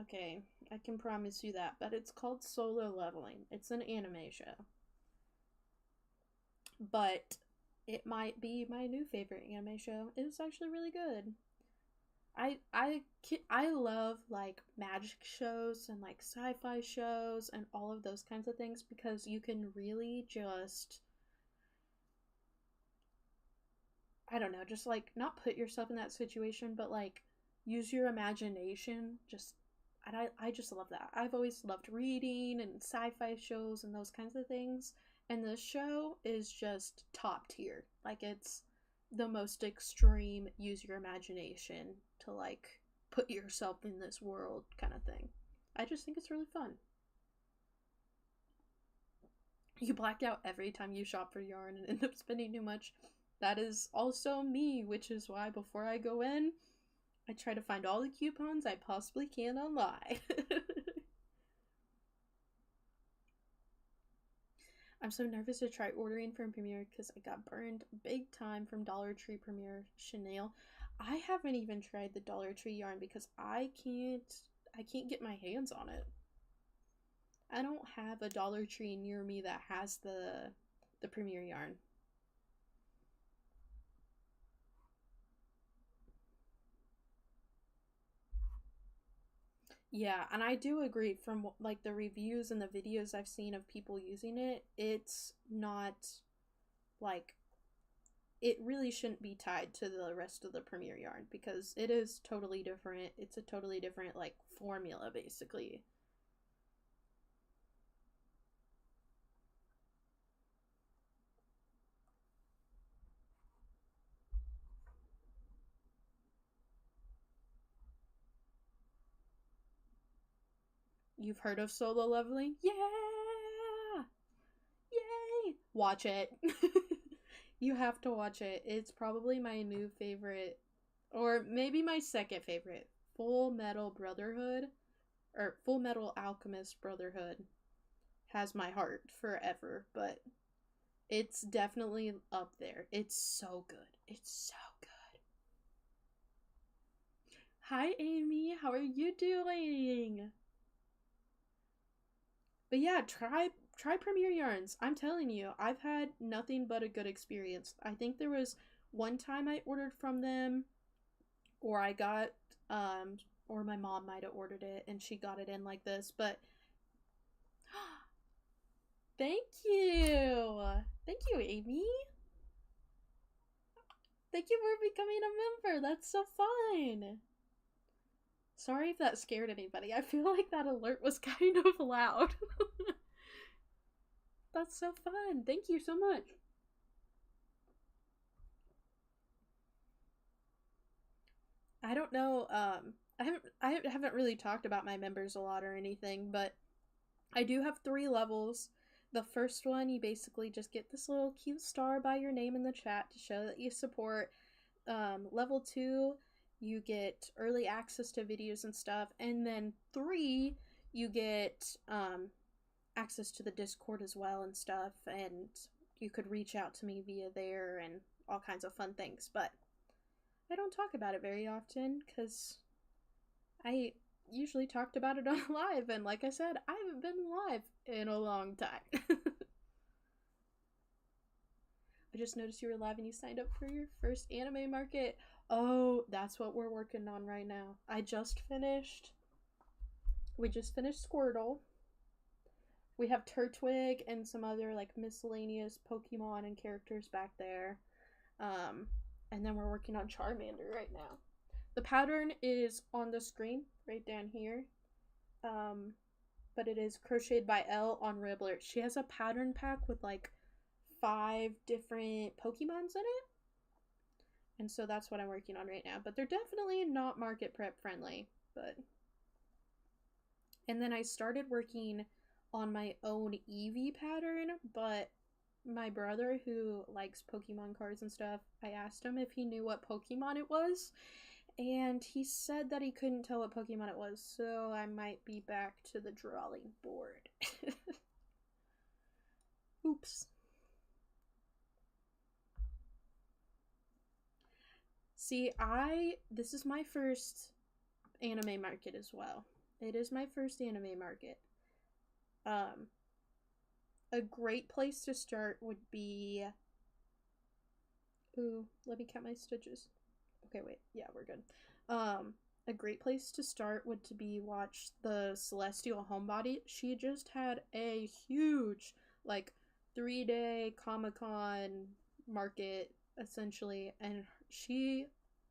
Okay, I can promise you that, but it's called Solo Leveling. It's an anime show. But it might be my new favorite anime show. It's actually really good. I love like magic shows and like sci-fi shows and all of those kinds of things because you can really just, I don't know, just like not put yourself in that situation, but like use your imagination. Just and I just love that. I've always loved reading and sci-fi shows and those kinds of things. And this show is just top tier. Like it's the most extreme use your imagination to like put yourself in this world kind of thing. I just think it's really fun. You black out every time you shop for yarn and end up spending too much. That is also me, which is why before I go in, I try to find all the coupons I possibly can online. I'm so nervous to try ordering from Premiere because I got burned big time from Dollar Tree Premiere Chanel. I haven't even tried the Dollar Tree yarn because I can't get my hands on it. I don't have a Dollar Tree near me that has the Premiere yarn. Yeah, and I do agree from like the reviews and the videos I've seen of people using it, it's not like it really shouldn't be tied to the rest of the Premiere yarn because it is totally different. It's a totally different like formula basically. You've heard of solo leveling? Yeah! Yay! Watch it. You have to watch it. It's probably my new favorite, or maybe my second favorite. Full Metal Brotherhood, or Full Metal Alchemist Brotherhood, has my heart forever, but it's definitely up there. It's so good. It's so good. Hi, Amy. How are you doing? But yeah, try Premier Yarns. I'm telling you, I've had nothing but a good experience. I think there was one time I ordered from them, or I got, or my mom might have ordered it and she got it in like this. But thank you, thank you, Amy. Thank you for becoming a member. That's so fun. Sorry if that scared anybody. I feel like that alert was kind of loud. That's so fun. Thank you so much. I don't know. I haven't really talked about my members a lot or anything, but I do have 3 levels. The first one, you basically just get this little cute star by your name in the chat to show that you support. Level 2, you get early access to videos and stuff, and then 3, you get access to the Discord as well and stuff, and you could reach out to me via there and all kinds of fun things. But I don't talk about it very often because I usually talked about it on live, and like I said, I haven't been live in a long time. I just noticed you were live and you signed up for your first anime market. Oh, that's what we're working on right now. We just finished Squirtle. We have Turtwig and some other like miscellaneous Pokemon and characters back there. And then we're working on Charmander right now. The pattern is on the screen right down here. But it is crocheted by Elle on Ribbler. She has a pattern pack with like 5 different Pokemons in it. And so that's what I'm working on right now. But they're definitely not market prep friendly. But and then I started working on my own Eevee pattern, but my brother who likes Pokemon cards and stuff, I asked him if he knew what Pokemon it was, and he said that he couldn't tell what Pokemon it was, so I might be back to the drawing board. Oops. See, this is my first anime market as well. It is my first anime market. A great place to start would be... Ooh, let me count my stitches. Okay, wait. Yeah, we're good. A great place to start would to be watch the Celestial Homebody. She just had a huge, like, 3-day Comic-Con market, essentially, and she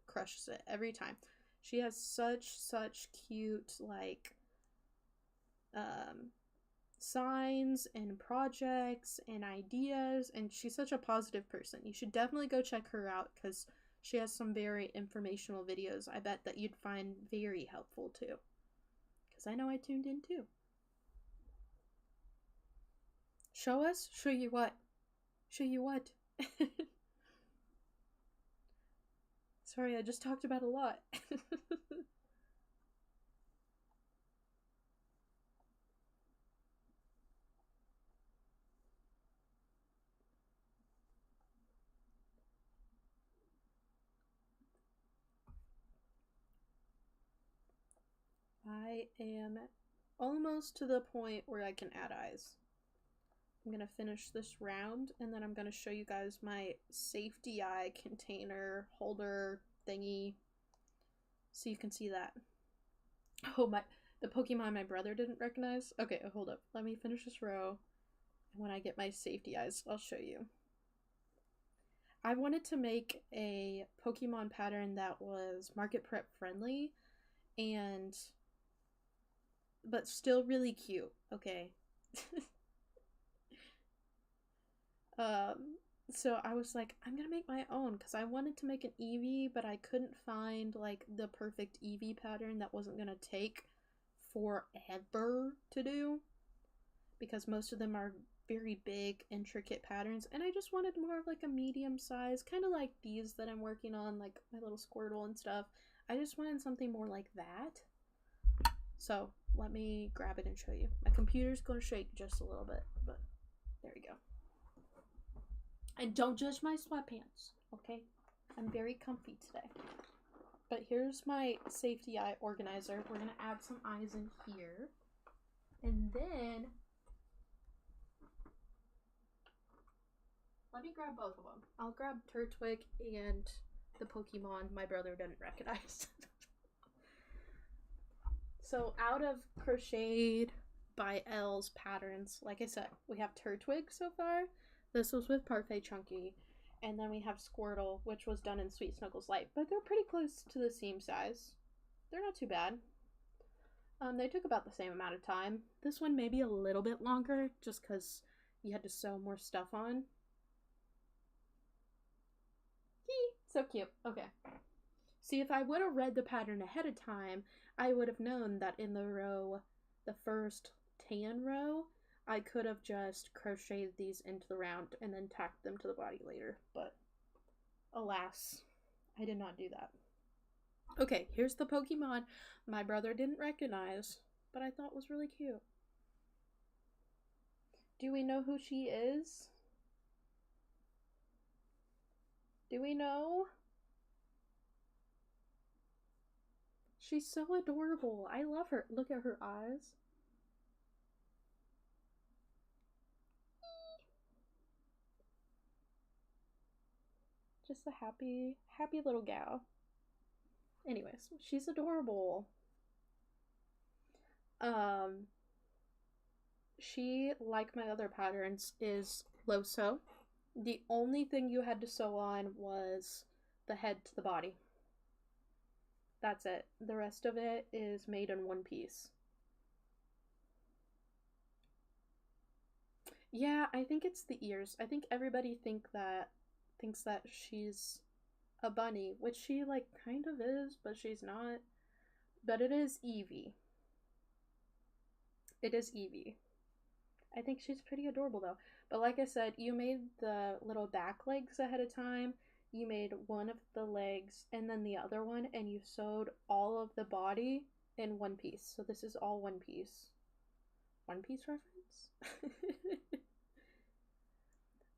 crushes it every time. She has such cute, like, signs and projects and ideas, and she's such a positive person. You should definitely go check her out because she has some very informational videos I bet that you'd find very helpful too, because I know I tuned in too. Show us? Show you what? Show you what? Sorry, I just talked about a lot. I am almost to the point where I can add eyes. I'm going to finish this round, and then I'm going to show you guys my safety eye container holder thingy, so you can see that. Oh, the Pokemon my brother didn't recognize? Okay, hold up. Let me finish this row, and when I get my safety eyes, I'll show you. I wanted to make a Pokemon pattern that was market prep friendly, but still really cute, okay? So I was like, I'm gonna make my own, because I wanted to make an Eevee, but I couldn't find, like, the perfect Eevee pattern that wasn't gonna take forever to do, because most of them are very big, intricate patterns, and I just wanted more of, like, a medium size, kind of like these that I'm working on, like my little Squirtle and stuff. I just wanted something more like that. So let me grab it and show you. My computer's gonna shake just a little bit, but there we go. And don't judge my sweatpants, okay? I'm very comfy today. But here's my safety eye organizer. We're gonna add some eyes in here. And then, let me grab both of them. I'll grab Turtwig and the Pokemon my brother didn't recognize. So out of Crocheted by Elle's patterns, like I said, we have Turtwig so far. This was with Parfait Chunky. And then we have Squirtle, which was done in Sweet Snuggles Light. But they're pretty close to the seam size. They're not too bad. They took about the same amount of time. This one maybe a little bit longer, just because you had to sew more stuff on. Yee, so cute. Okay. See, if I would have read the pattern ahead of time, I would have known that in the first tan row, I could have just crocheted these into the round and then tacked them to the body later, but alas, I did not do that. Okay, here's the Pokemon my brother didn't recognize, but I thought was really cute. Do we know who she is? Do we know? She's so adorable. I love her. Look at her eyes. Just a happy little gal. Anyways, she's adorable. She, like my other patterns, is low sew. The only thing you had to sew on was the head to the body. That's it. The rest of it is made in one piece. Yeah, I think it's the ears. I think everybody thinks that she's a bunny, which she, like, kind of is, but she's not. But it is Eevee. It is Eevee. I think she's pretty adorable, though. But like I said, you made the little back legs ahead of time. You made one of the legs and then the other one, and you sewed all of the body in one piece. So this is all one piece. One Piece reference?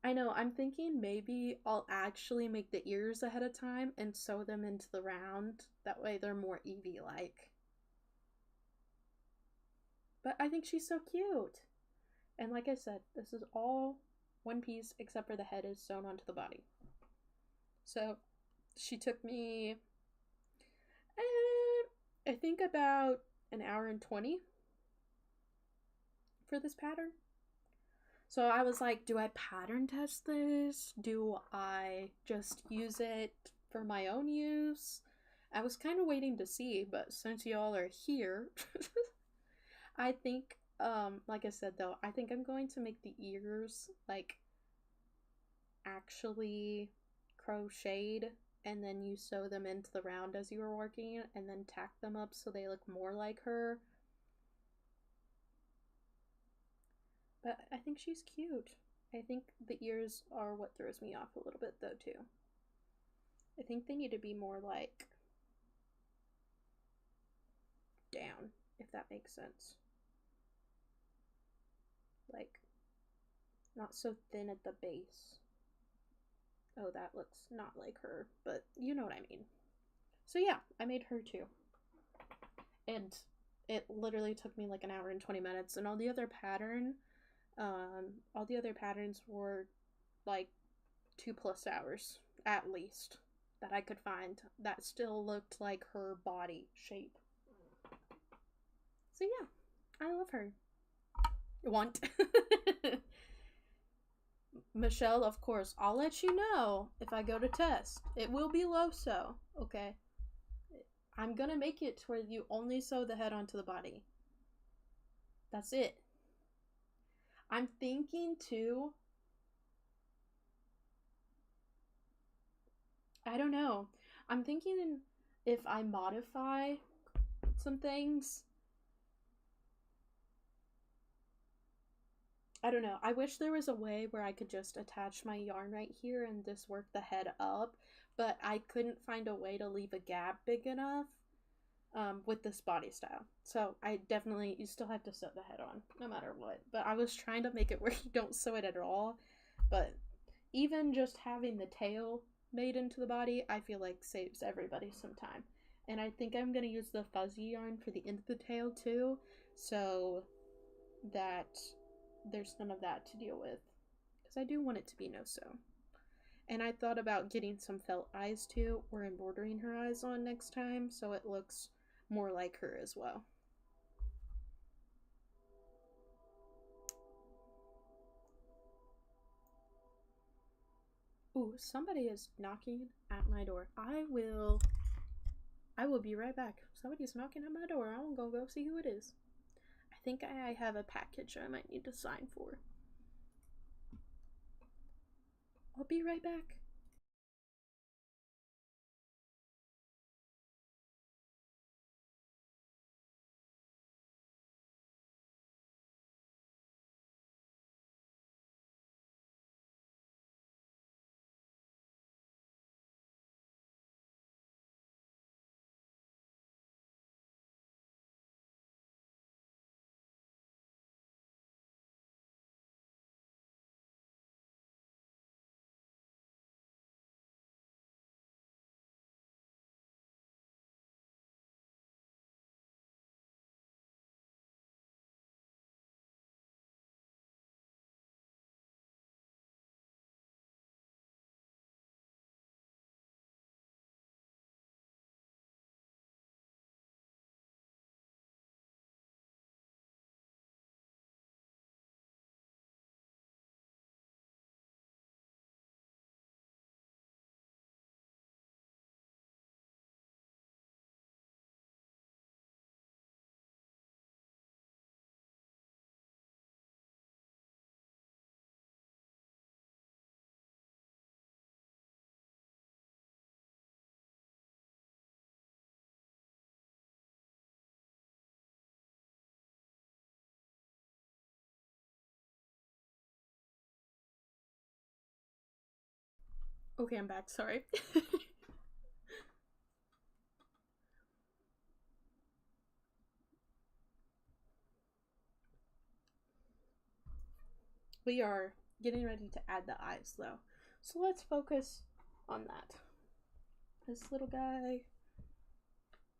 I know, I'm thinking maybe I'll actually make the ears ahead of time and sew them into the round. That way they're more Evie-like. But I think she's so cute. And like I said, this is all one piece except for the head is sewn onto the body. So she took me, I think about an hour and 20 for this pattern. So I was like, do I pattern test this? Do I just use it for my own use? I was kind of waiting to see, but since y'all are here, I think, like I said though, I think I'm going to make the ears like actually crocheted and then you sew them into the round as you were working and then tack them up so they look more like her. But I think she's cute. I think the ears are what throws me off a little bit though too. I think they need to be more like down, if that makes sense. Like not so thin at the base. Oh, that looks not like her, but you know what I mean. So yeah, I made her too. And it literally took me like an hour and 20 minutes, and all the other patterns were like 2+ hours at least that I could find that still looked like her body shape. So yeah, I love her. Want. Michelle, of course, I'll let you know if I go to test. It will be low sew, okay? I'm gonna make it to where you only sew the head onto the body. That's it. I'm thinking too, I don't know. I'm thinking if I modify some things. I don't know. I wish there was a way where I could just attach my yarn right here and just work the head up, but I couldn't find a way to leave a gap big enough with this body style. So you still have to sew the head on no matter what. But I was trying to make it where you don't sew it at all. But even just having the tail made into the body, I feel like saves everybody some time. And I think I'm going to use the fuzzy yarn for the end of the tail too, so that there's none of that to deal with. Because I do want it to be no sew. And I thought about getting some felt eyes too, or embroidering her eyes on next time, so it looks more like her as well. Ooh, somebody is knocking at my door. I will be right back. Somebody's knocking at my door. I'm gonna go see who it is. I think I have a package I might need to sign for. I'll be right back. Okay, I'm back. Sorry. We are getting ready to add the eyes though. So let's focus on that. This little guy.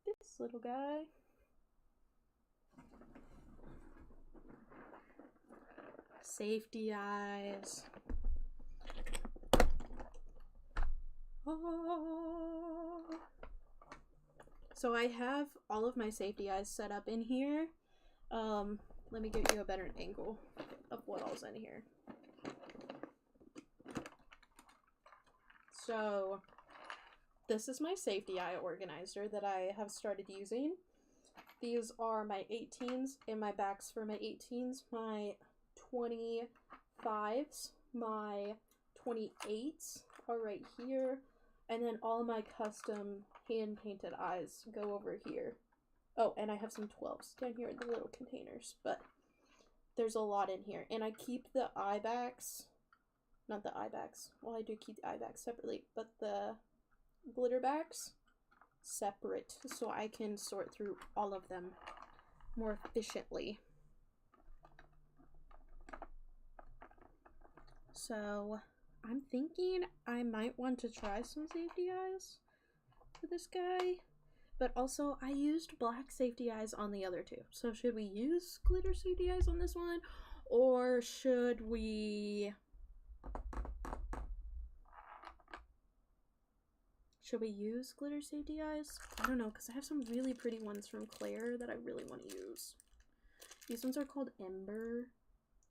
This little guy. Safety eyes. Oh. So I have all of my safety eyes set up in here. Let me get you a better angle of what all's in here. So this is my safety eye organizer that I have started using. These are my 18s and my backs for my 18s, my 25s, my 28s are right here, and then all my custom hand-painted eyes go over here. Oh, and I have some 12s down here in the little containers, but there's a lot in here. And I keep the eye backs, not the eye backs, well, I do keep the eye backs separately, but the glitter backs separate so I can sort through all of them more efficiently. So I'm thinking I might want to try some safety eyes for this guy, but also I used black safety eyes on the other two. So should we use glitter safety eyes on this one, or should we use glitter safety eyes? I don't know, because I have some really pretty ones from Claire that I really want to use. These ones are called Ember,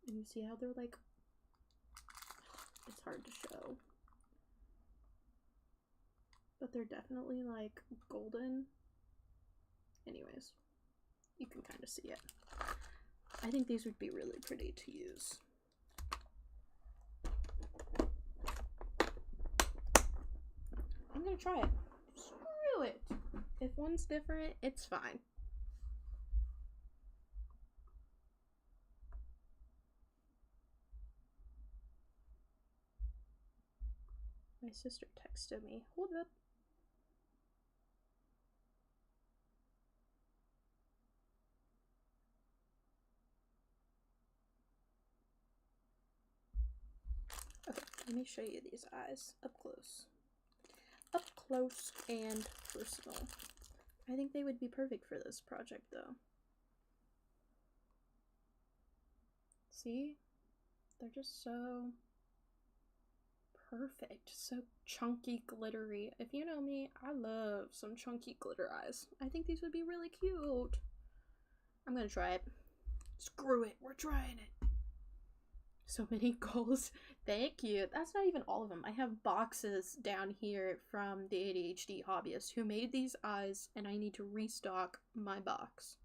and you see how they're like, it's hard to show, but they're definitely like golden. Anyways, you can kind of see it. I think these would be really pretty to use. I'm gonna try it. Screw it. If one's different, it's fine. My sister texted me. Hold up. Okay, let me show you these eyes up close. Up close and personal. I think they would be perfect for this project though. See? They're just so perfect. So chunky, glittery. If you know me, I love some chunky glitter eyes. I think these would be really cute. I'm gonna try it. Screw it, we're trying it. So many goals. Thank you. That's not even all of them. I have boxes down here from the ADHD hobbyist who made these eyes, and I need to restock my box.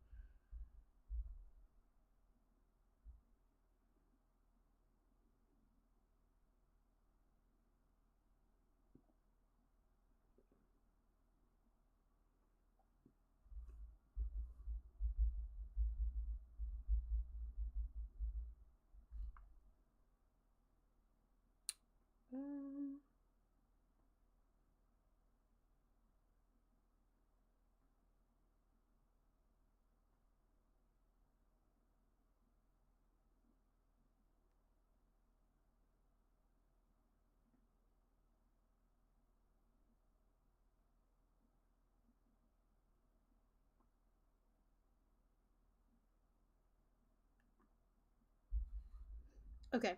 Okay,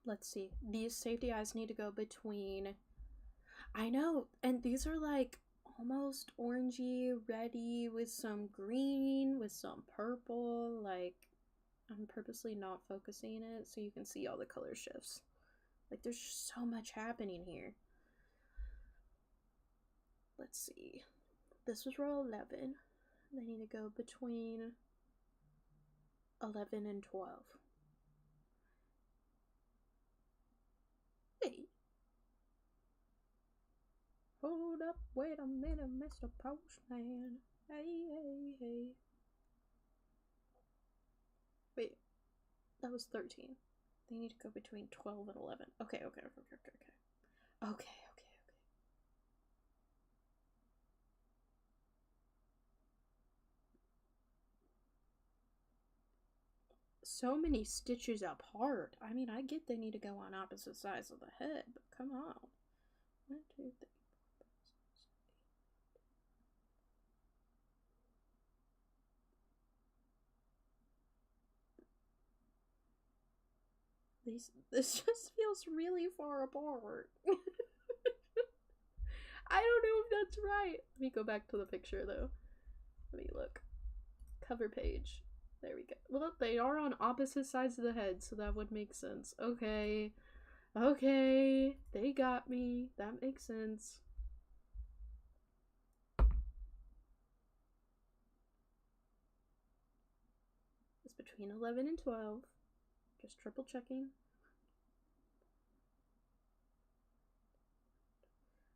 let's see. These safety eyes need to go between, I know, and these are like almost orangey, reddy, with some green, with some purple. Like, I'm purposely not focusing it so you can see all the color shifts. Like, there's just so much happening here. Let's see. This was row 11. They need to go between 11 and 12. Hey. Hold up, wait a minute, Mr. Postman. Hey, hey, hey. Wait, that was 13. They need to go between 12 and 11. Okay. Okay. so many stitches apart. I mean, I get they need to go on opposite sides of the head, but come on. 1, 2, 3, 4, 5, 6, 7, 8. This just feels really far apart. I don't know if that's right. Let me go back to the picture though. Let me look. Cover page. There we go. Well, they are on opposite sides of the head, so that would make sense. Okay. Okay. They got me. That makes sense. It's between 11 and 12. Just triple checking.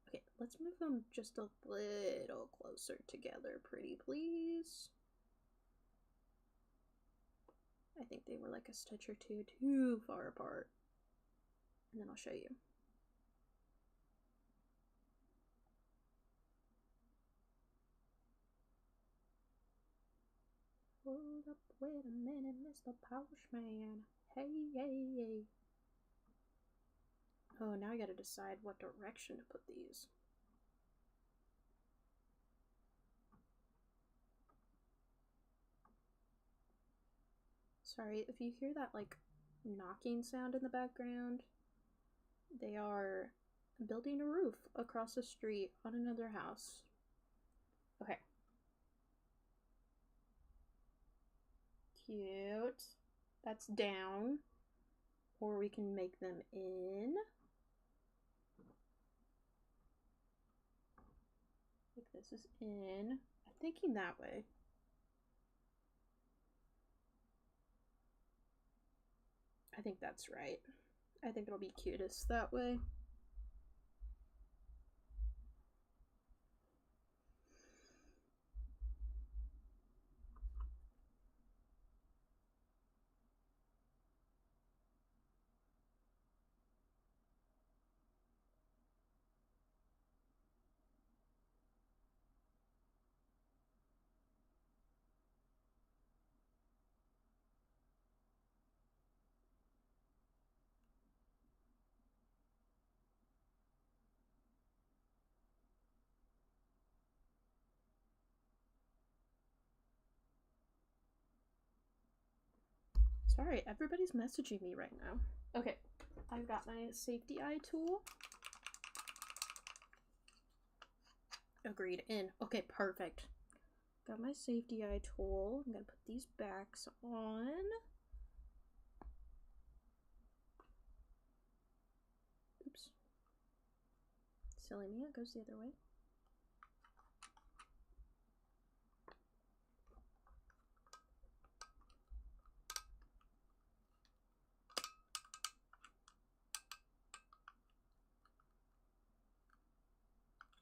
Okay, let's move them just a little closer together, pretty please. I think they were like a stitch or two too far apart. And then I'll show you. Hold up, wait a minute, Mr. Postman. Hey, hey, hey. Oh, now I gotta decide what direction to put these. Sorry, if you hear that, like, knocking sound in the background, they are building a roof across the street on another house. Okay. Cute. That's down. Or we can make them in. Like this is in. I'm thinking that way. I think that's right. I think it'll be cutest that way. Sorry, everybody's messaging me right now. Okay, I've got my safety eye tool. Agreed, in. Okay, perfect. Got my safety eye tool. I'm gonna put these backs on. Oops. Silly me, it goes the other way.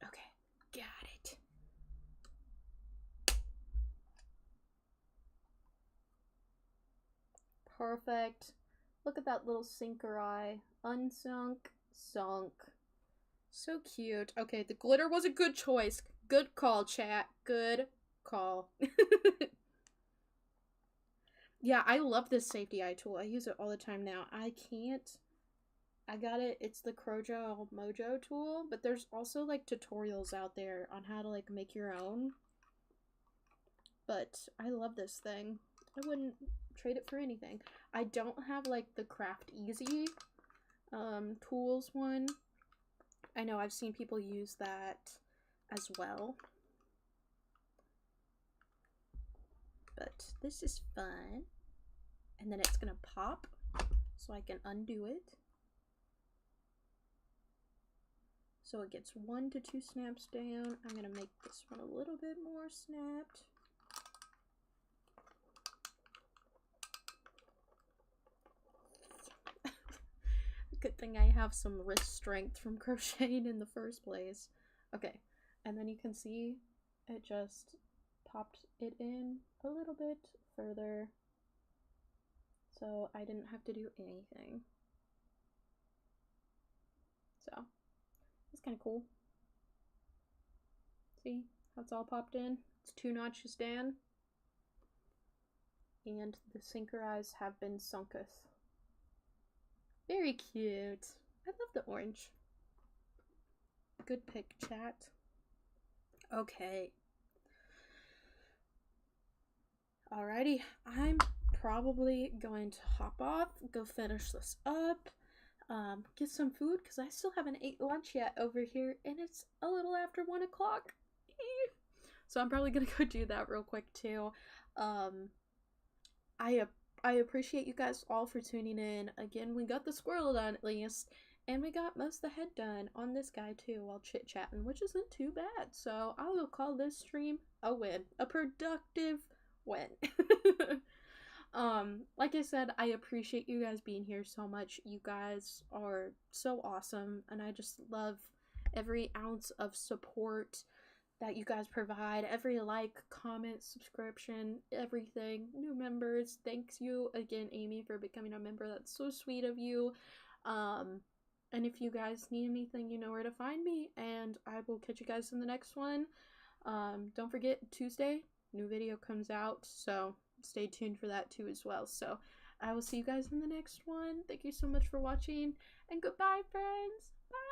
Okay, got it. Perfect. Look at that little sinker eye. Unsunk, sunk. So cute. Okay, the glitter was a good choice. Good call, chat. Good call. Yeah, I love this safety eye tool. I use it all the time now. I got it. It's the Crochet Mojo tool, but there's also like tutorials out there on how to like make your own. But I love this thing. I wouldn't trade it for anything. I don't have like the Craft Easy tools one. I know I've seen people use that as well. But this is fun. And then it's gonna pop so I can undo it. So it gets 1 to 2 snaps down. I'm gonna make this one a little bit more snapped. Good thing I have some wrist strength from crocheting in the first place. Okay, and then you can see it just popped it in a little bit further. So I didn't have to do anything. So it's kind of cool. See how it's all popped in? It's 2 notches down. and the sinker eyes have been sunketh. Very cute. I love the orange. Good pick, chat. Okay. Alrighty, I'm probably going to hop off, go finish this up, get some food, because I still haven't ate lunch yet over here, and it's a little after 1 o'clock. So I'm probably gonna go do that real quick too. I appreciate you guys all for tuning in. Again, we got the squirrel done at least, and we got most of the head done on this guy too while chit-chatting, which isn't too bad. So I will call this stream a win. A productive win. Like I said, I appreciate you guys being here so much. You guys are so awesome, and I just love every ounce of support that you guys provide, every like, comment, subscription, everything. New members, thanks you again, Amy, for becoming a member. That's so sweet of you. And if you guys need anything, you know where to find me, and I will catch you guys in the next one. Don't forget, Tuesday, new video comes out, so stay tuned for that too as well. So I will see you guys in the next one. Thank you so much for watching, and goodbye, friends. Bye.